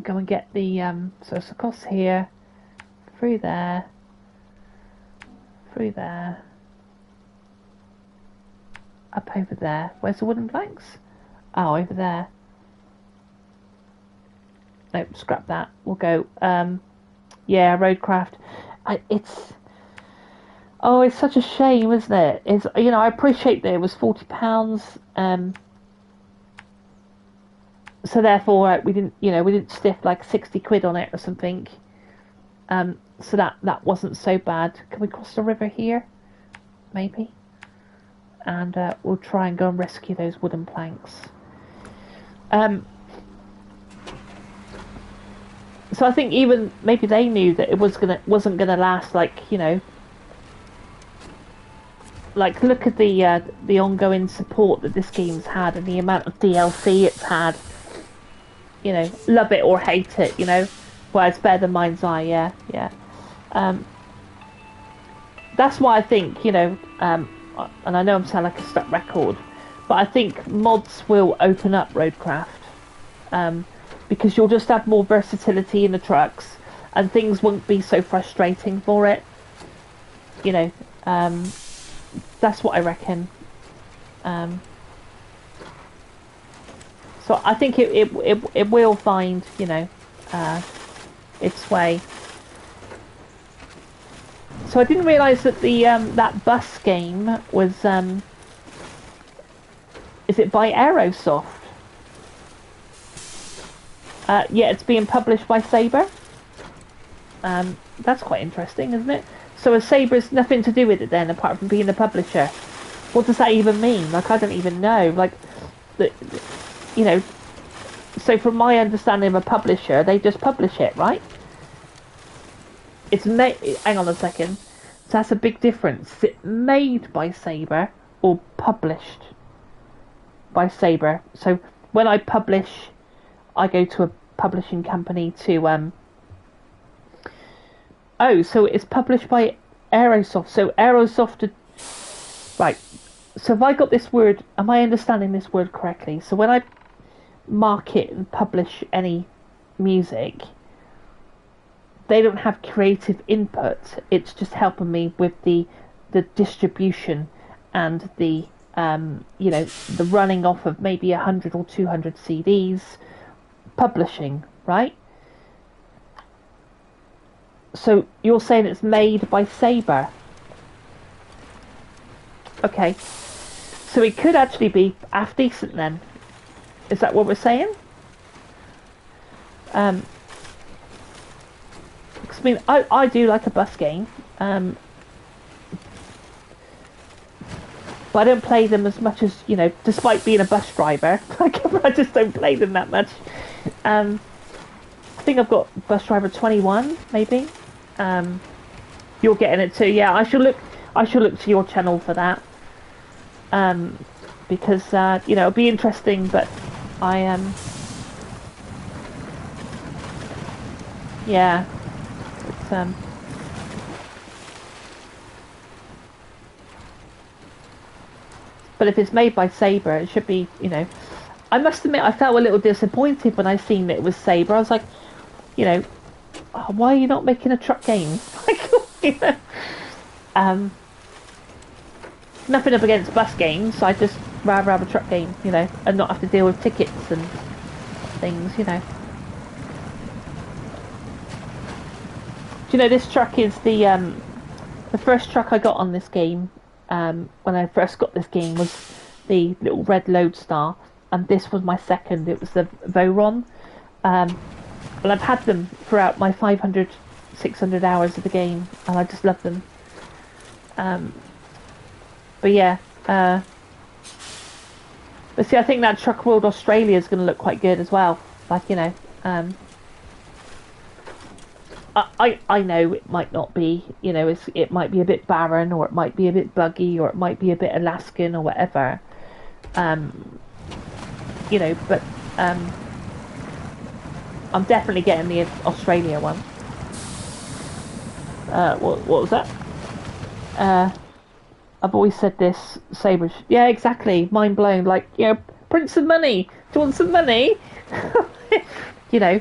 go and get the so it's across here, through there, up over there. Where's the wooden planks? Oh, over there. Nope, scrap that. We'll go. Yeah, Roadcraft. It's such a shame, isn't it? It's, you know, I appreciate that it was £40. So therefore, we didn't stiff like 60 quid on it or something. So that wasn't so bad. Can we cross the river here? Maybe. And we'll try and go and rescue those wooden planks. So I think even maybe they knew that it wasn't gonna last. Like, you know, like look at the ongoing support that this game's had and the amount of DLC it's had. You know, love it or hate it, you know. Well, it's better than Mind's Eye, yeah. That's why I think, you know, and I know I'm sounding like a stuck record, but I think mods will open up Roadcraft, because you'll just have more versatility in the trucks, and things won't be so frustrating for it. You know, that's what I reckon. So I think it will find, you know, its way. So I didn't realise that the that bus game was is it by Aerosoft? Yeah, it's being published by Sabre. That's quite interesting, isn't it? So a Sabre's nothing to do with it then, apart from being the publisher. What does that even mean? Like, I don't even know. Like, you know, so from my understanding of a publisher, they just publish it, right? It's made. Hang on a second. So that's a big difference. Is it made by Sabre or published by Sabre? So when I publish, I go to a publishing company to Oh, so it's published by Aerosoft. So Aerosoft, right? So have I got this word? Am I understanding this word correctly? So when I market and publish any music, they don't have creative input. It's just helping me with the distribution and the you know, the running off of maybe 100 or 200 CDs, publishing, right? So you're saying it's made by Sabre? Okay, so it could actually be half decent then. Is that what we're saying? Because I mean, I do like a bus game, but I don't play them as much as, you know, despite being a bus driver. I just don't play them that much. I think I've got bus driver 21, maybe. You're getting it too, yeah. I shall look to your channel for that, because you know, it'll be interesting. But I yeah, it's but if it's made by Sabre, it should be, you know, I must admit, I felt a little disappointed when I seen that it was Sabre. I was like, you know, oh, why are you not making a truck game? Like, you know, um, nothing up against bus games. So I just rather have a truck game, you know, and not have to deal with tickets and things, you know. Do you know this truck is the first truck I got on this game. When I first got this game was the little red Lodestar, and this was my second. It was the Voron, and I've had them throughout my 500, 600 hours of the game, and I just love them. But yeah, but see, I think that Truck World Australia is going to look quite good as well. Like, you know, I know it might not be, you know, it might be a bit barren, or it might be a bit buggy, or it might be a bit Alaskan or whatever. You know, but I'm definitely getting the Australia one. What was that? I've always said this, Sabres. Yeah, exactly. Mind blown. Like, you know, print some money. Do you want some money? You know.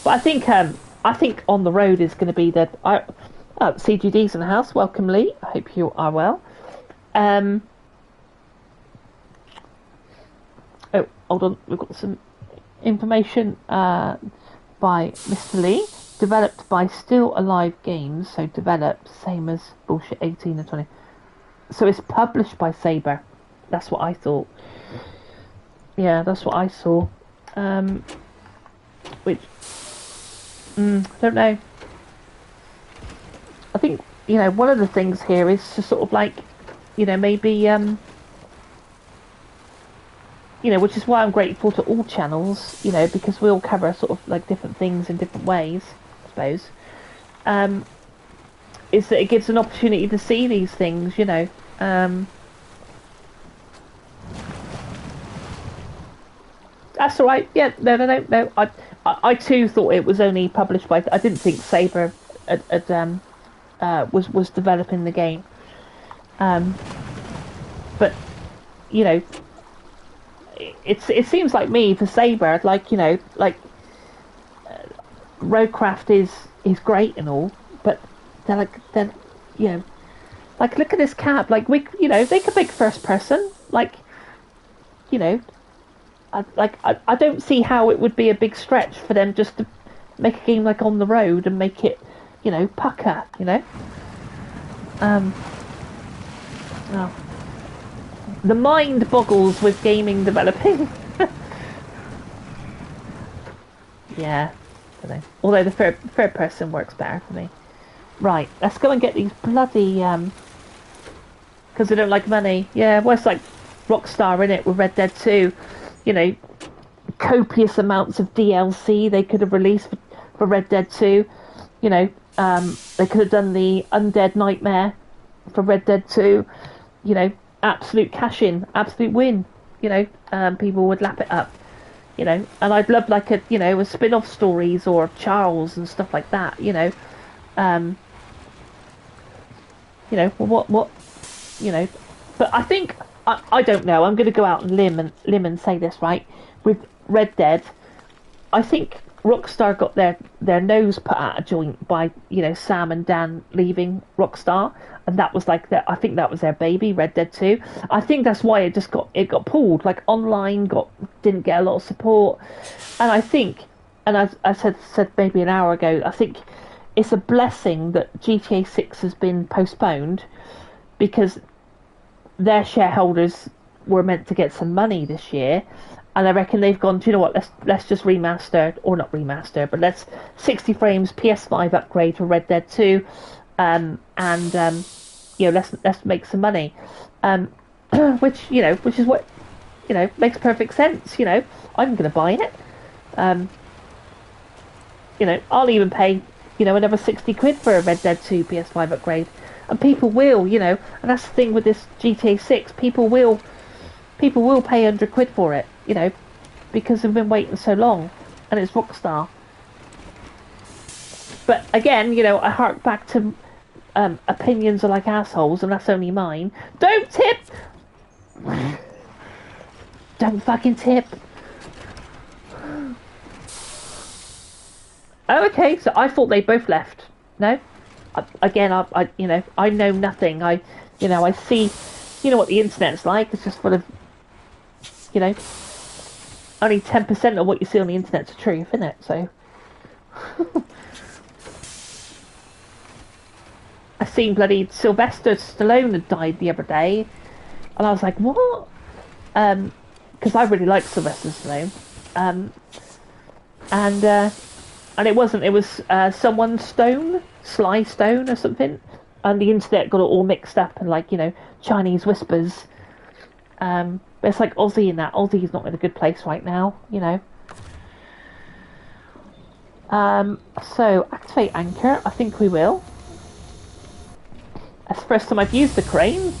But I think on the road is going to be the CGD's in the house. Welcome, Lee. I hope you are well. Oh, hold on. We've got some information by Mr. Lee. Developed by Still Alive Games. So developed, same as bullshit 18 and 20. So it's published by Sabre. That's what I thought. Yeah, that's what I saw. Which, I don't know. I think, you know, one of the things here is to sort of like, you know, maybe, you know, which is why I'm grateful to all channels, you know, because we all cover sort of like different things in different ways, I suppose. Is that it gives an opportunity to see these things, you know. That's all right. Yeah, no. I too thought it was only published by. I didn't think Sabre was developing the game. But you know, it seems like me for Sabre, like, you know, like Roadcraft is great and all, but they're you know, like, look at this cab. Like, we, you know, they could make first person. Like, you know. I don't see how it would be a big stretch for them just to make a game like On the Road and make it, you know, pucker, you know. Oh. The mind boggles with gaming developing. Yeah, I don't know. Although the third person works better for me. Right, let's go and get these bloody because they don't like money. Yeah, well, it's like Rockstar, in it, with Red Dead 2. You know, copious amounts of DLC they could have released for Red Dead 2. You know, they could have done the Undead Nightmare for Red Dead 2. You know, absolute cash in, absolute win. You know, people would lap it up. You know, and I'd love like a, you know, a spin-off stories or Charles and stuff like that. You know, well, what, you know, but I think. I don't know. I'm going to go out and limb and say this, right. With Red Dead, I think Rockstar got their nose put out of joint by, you know, Sam and Dan leaving Rockstar, and that was like I think that was their baby, Red Dead 2. I think that's why it got pulled. Like, online didn't get a lot of support, and I think, and as I said maybe an hour ago, I think it's a blessing that GTA 6 has been postponed, because their shareholders were meant to get some money this year, and I reckon they've gone, do you know what, let's just remaster, or not remaster, but let's 60 frames PS5 upgrade for Red Dead 2, and you know, let's make some money, which is what, you know, makes perfect sense. You know, I'm going to buy it. You know, I'll even pay, you know, another 60 quid for a Red Dead 2 PS5 upgrade. And people will, you know, and that's the thing with this GTA 6. People will pay 100 quid for it, you know, because they've been waiting so long, and it's Rockstar. But again, you know, I hark back to opinions are like assholes, and that's only mine. Don't tip. Don't fucking tip. Oh, okay. So I thought they both left. No. Again, I know nothing. I see, what the internet's like. It's just full of, only 10% of what you see on the internet's the truth, isn't it? So. I seen bloody Sylvester Stallone had died the other day, and I was like, what? Because I really like Sylvester Stallone, and it wasn't. It was someone Sly Stone or something, and the internet got it all mixed up and Chinese whispers. But it's like Aussie and that. Aussie's not in a good place right now, So activate anchor. I think we will. That's the first time I've used the crane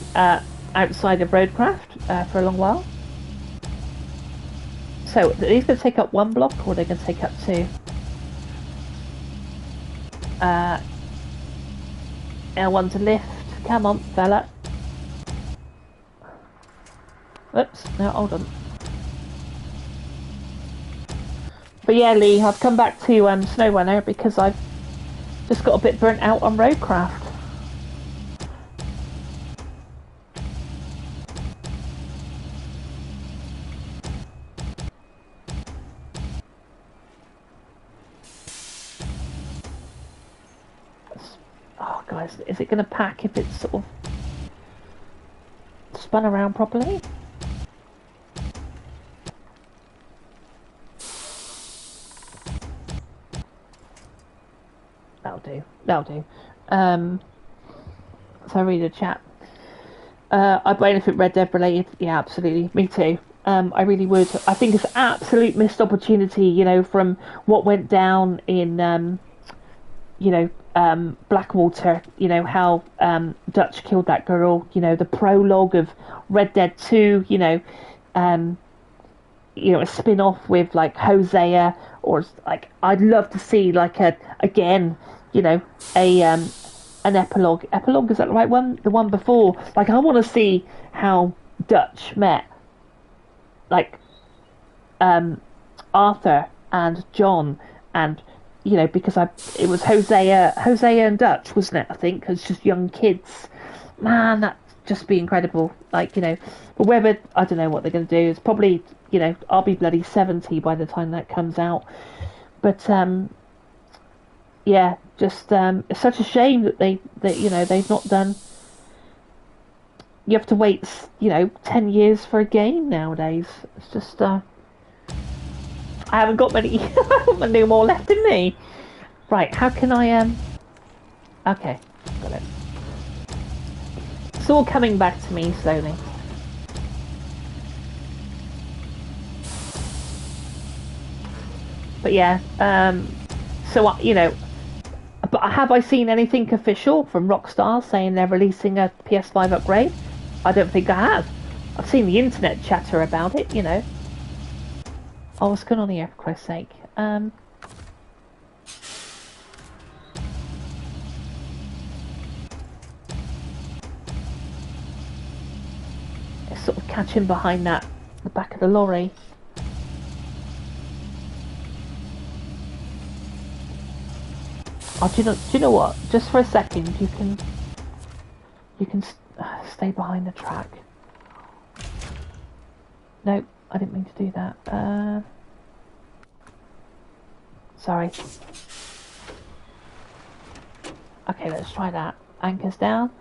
outside of Roadcraft for a long while. So, are these going to take up one block or are they going to take up two? L1 to lift. Come on, fella. Whoops, no, hold on. But yeah, Lee, I've come back to Snowrunner because I've just got a bit burnt out on Roadcraft. Oh, guys, is it going to pack if it's sort of spun around properly? That'll do. So I read the chat. I blame if it Red Dead related. Yeah, absolutely. Me too. I really would. I think it's an absolute missed opportunity, from what went down in, Blackwater, how Dutch killed that girl, the prologue of Red Dead 2, a spin-off with Hosea, or I'd love to see an epilogue. Epilogue, is that the right one? The one before. I want to see how Dutch met Arthur and John, and because it was Hosea and Dutch, wasn't it? I think it's just young kids. Man, that'd just be incredible. But whether, I don't know what they're going to do. It's probably I'll be bloody 70 by the time that comes out. But yeah, just it's such a shame that they've not done. You have to wait 10 years for a game nowadays. It's just I haven't got many more left in me. Right, how can I okay, got it. It's all coming back to me slowly. But yeah, so but have I seen anything official from Rockstar saying they're releasing a PS5 upgrade? I don't think I have. I've seen the internet chatter about it, Oh, what's going on here, for Christ's sake? It's sort of catching behind the back of the lorry. Oh, do you know what? Just for a second, you can stay behind the track. Nope, I didn't mean to do that. Sorry. Okay, let's try that. Anchors down.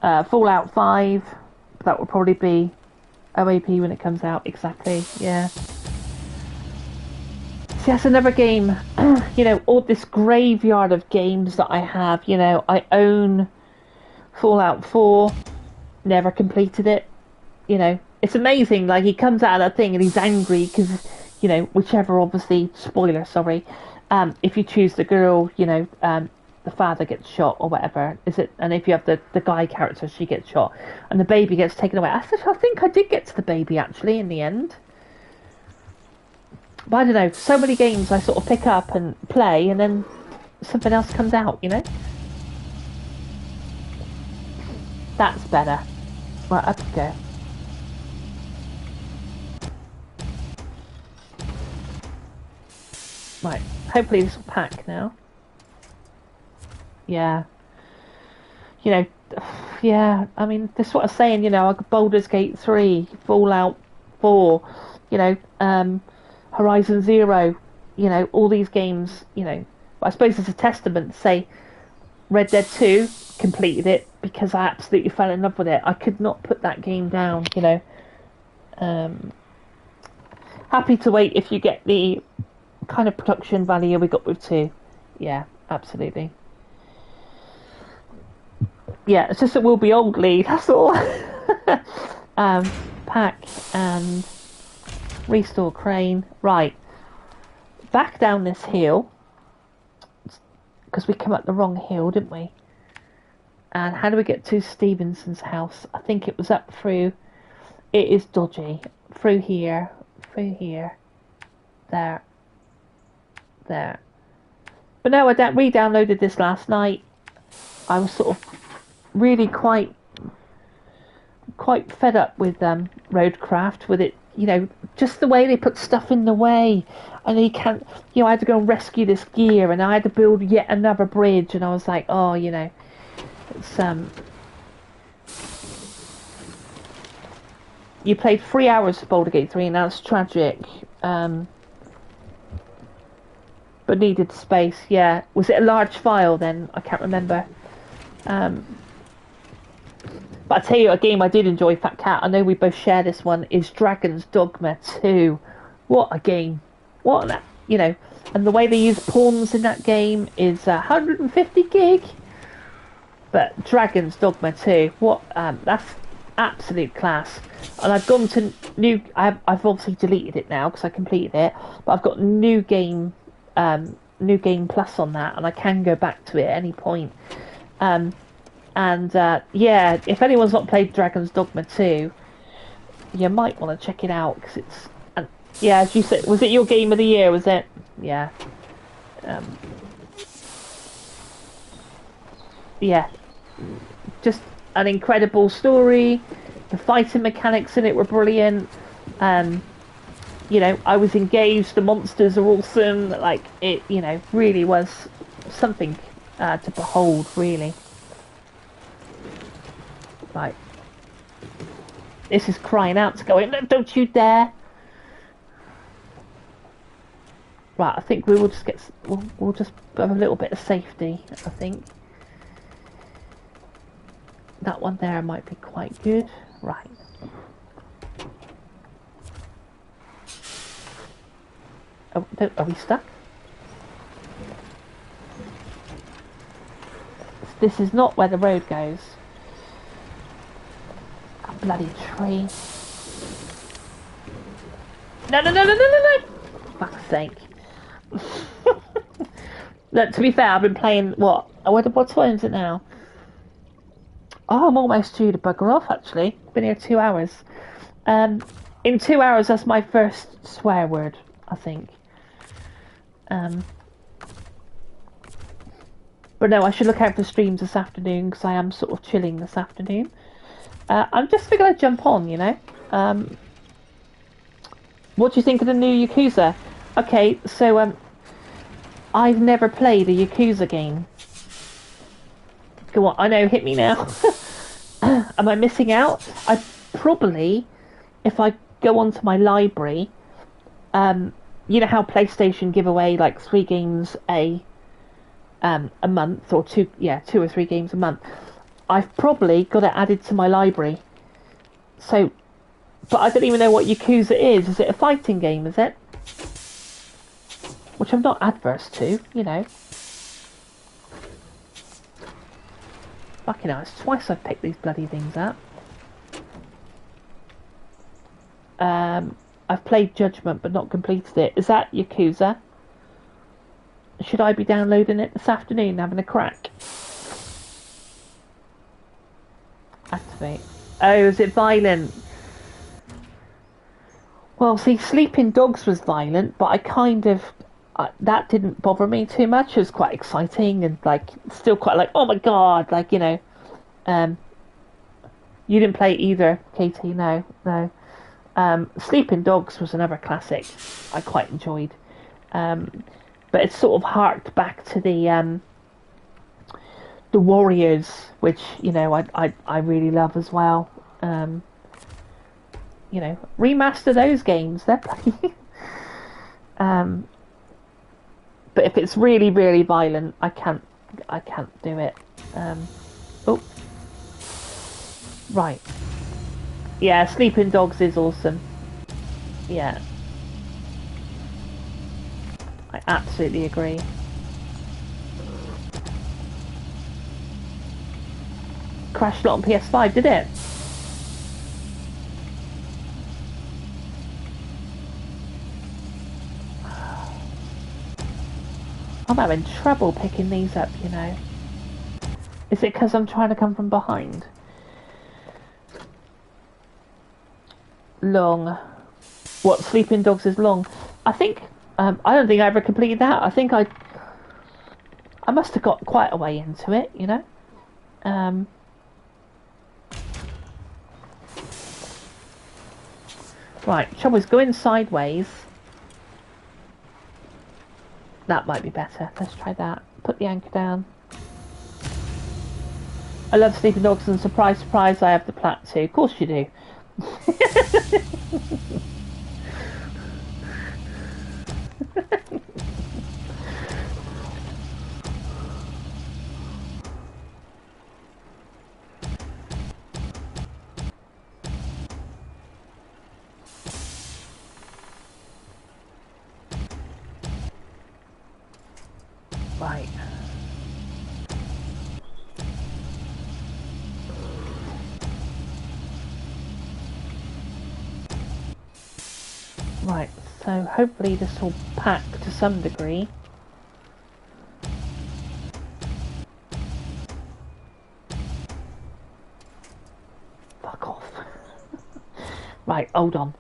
Fallout 5. That will probably be OAP when it comes out. Exactly, yeah. See, that's another game. All this graveyard of games that I have. I own Fallout 4. Never completed it. It's amazing. He comes out of that thing and he's angry because, whichever, obviously, spoiler, sorry. If you choose the girl, the father gets shot or whatever. And if you have the guy character, she gets shot. And the baby gets taken away. I think I did get to the baby, actually, in the end. But I don't know. So many games I sort of pick up and play, and then something else comes out, That's better. Right, up you go. Right, hopefully this will pack now. Yeah. You know, yeah, I mean, this is what I'm saying, like Baldur's Gate 3, Fallout 4, you know, Horizon Zero, all these games, I suppose it's a testament to say Red Dead 2 completed it because I absolutely fell in love with it. I could not put that game down. Um, Happy to wait if you get the kind of production value we got with 2. Yeah, absolutely. Yeah, it's just that we'll be old, Lee, that's all. Pack and restore crane. Right, back down this hill, because we came up the wrong hill, didn't we? And how do we get to Stevenson's house? I think it was up through... It is dodgy. Through here, there. But no, I re-downloaded this last night. I was sort of really quite fed up with Roadcraft, with it, just the way they put stuff in the way, and you can't, I had to go and rescue this gear, and I had to build yet another bridge, and I was like, oh, it's you played 3 hours of Baldur's Gate 3, and that's tragic. But needed space, yeah. Was it a large file then? I can't remember. But I tell you, a game I did enjoy, Fat Cat, I know we both share this one, is Dragon's Dogma 2. What a game. And the way they use pawns in that game is 150 gig. But Dragon's Dogma 2, that's absolute class. And I've gone to I've obviously deleted it now because I completed it, but I've got New Game Plus on that, and I can go back to it at any point. Yeah, if anyone's not played Dragon's Dogma 2, you might want to check it out, because it's... yeah, as you said, was it your game of the year, was it? Yeah. Yeah. Just an incredible story. The fighting mechanics in it were brilliant. I was engaged, the monsters are awesome. Like, it, really was something to behold, really. Right. This is crying out to go in. No, don't you dare. Right, I think we will just we'll just have a little bit of safety, I think. That one there might be quite good. Right. Oh, are we stuck? This is not where the road goes. A bloody tree. No. Fuck's sake. Look, to be fair, I've been playing, what time is it now? Oh, I'm almost due to bugger off, actually. Been here 2 hours. In 2 hours, that's my first swear word, I think. But no, I should look out for streams this afternoon, because I am sort of chilling this afternoon. I'm just going to jump on, What do you think of the new Yakuza? Okay, so I've never played a Yakuza game. Go on, I know, hit me now. Am I missing out? I probably, if I go onto my library, you know how PlayStation give away like 3 games a month, or 2 or 3 games a month. I've probably got it added to my library. So, but I don't even know what Yakuza is. Is it a fighting game, is it? Which I'm not adverse to, Fucking hell, it's twice I've picked these bloody things up. I've played Judgment but not completed it. Is that Yakuza? Should I be downloading it this afternoon, having a crack? Activate. Oh, is it violent? Well, see, Sleeping Dogs was violent, but I kind of... that didn't bother me too much. It was quite exciting and, like, still quite like, oh my god, like, You didn't play it either, Katie? No, no. Sleeping Dogs was another classic I quite enjoyed. But it sort of harked back to the Warriors, which, you know, I really love as well. You know, remaster those games. They're but if it's really, really violent, I can't do it. Oh, right. Yeah, Sleeping Dogs is awesome. Yeah, I absolutely agree. Crashed a lot on PS5, did it? I'm having trouble picking these up, you know. Is it because I'm trying to come from behind? Long. What, Sleeping Dogs is long? I think, I don't think I ever completed that. I think I must have got quite a way into it, you know. Right, trouble is going sideways. That might be better. Let's try that. Put the anchor down. I love Sleeping Dogs, and surprise, surprise, I have the plat too. Of course you do. Right. Right, so hopefully this will pack to some degree. Fuck off. Right, hold on.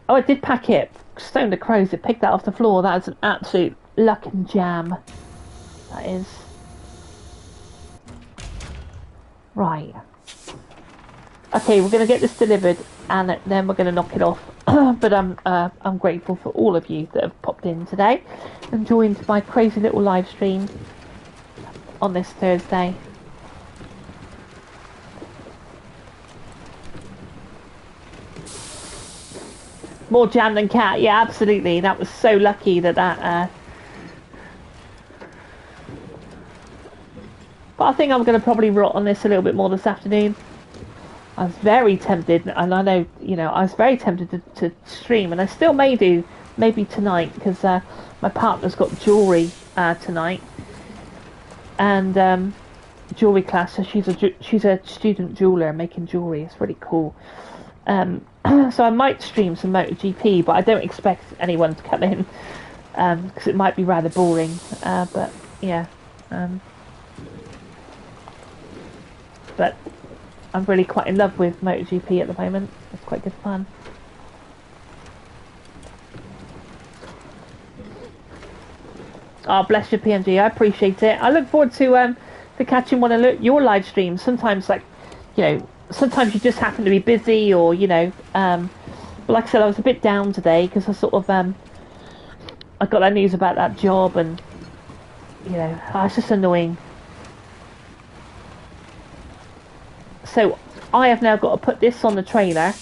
Oh, I did pack it. Stone the crows, it picked that off the floor. That is an absolute luck and jam. That is. Right. Okay, we're going to get this delivered and then we're going to knock it off. But I'm grateful for all of you that have popped in today and joined my crazy little live stream on this Thursday. More jam than cat, yeah, absolutely. That was so lucky that but I think I'm going to probably rot on this a little bit more this afternoon. I was very tempted, and I know, you know, I was very tempted to stream, and I still may do, maybe tonight, because my partner's got jewellery tonight, and jewellery class, so she's a student jeweller making jewellery. It's really cool. So I might stream some MotoGP, but I don't expect anyone to come in, because it might be rather boring, but yeah, but I'm really quite in love with MotoGP at the moment. It's quite good fun. Oh, bless you, PMG. I appreciate it. I look forward to catching one of your live streams. Sometimes, like, you know, sometimes you just happen to be busy, or, you know, but like I said, I was a bit down today because I sort of I got that news about that job, and, you know, it's just annoying. So I have now got to put this on the trailer,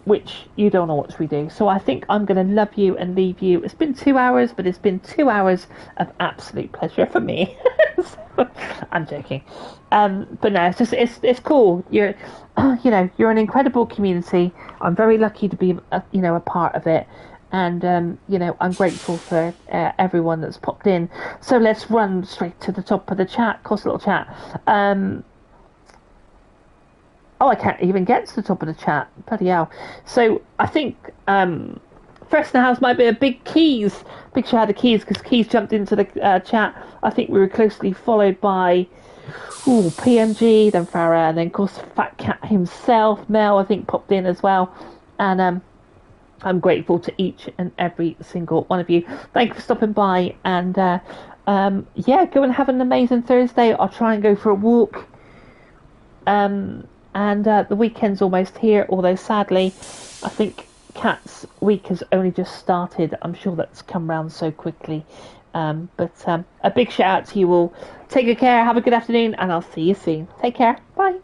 which you don't know what we do. So I think I'm going to love you and leave you. It's been 2 hours, but it's been 2 hours of absolute pleasure for me. So, I'm joking, but no, it's just it's cool. You're, you know, you're an incredible community. I'm very lucky to be, you know, a part of it. And you know, I'm grateful for everyone that's popped in. So let's run straight to the top of the chat. Cost little chat. Oh, I can't even get to the top of the chat. Bloody hell. So I think first in the house might be a Big Keys. Big shout out to Keys, because Keys jumped into the chat. I think we were closely followed by PMG, then Farah, and then of course Fat Cat himself. Mel, I think, popped in as well. And I'm grateful to each and every single one of you. Thank you for stopping by, and Yeah, go and have an amazing Thursday. I'll try and go for a walk. And the weekend's almost here, although sadly, I think Cat's week has only just started. I'm sure that's come round so quickly. But a big shout out to you all. Take good care, have a good afternoon, and I'll see you soon. Take care. Bye.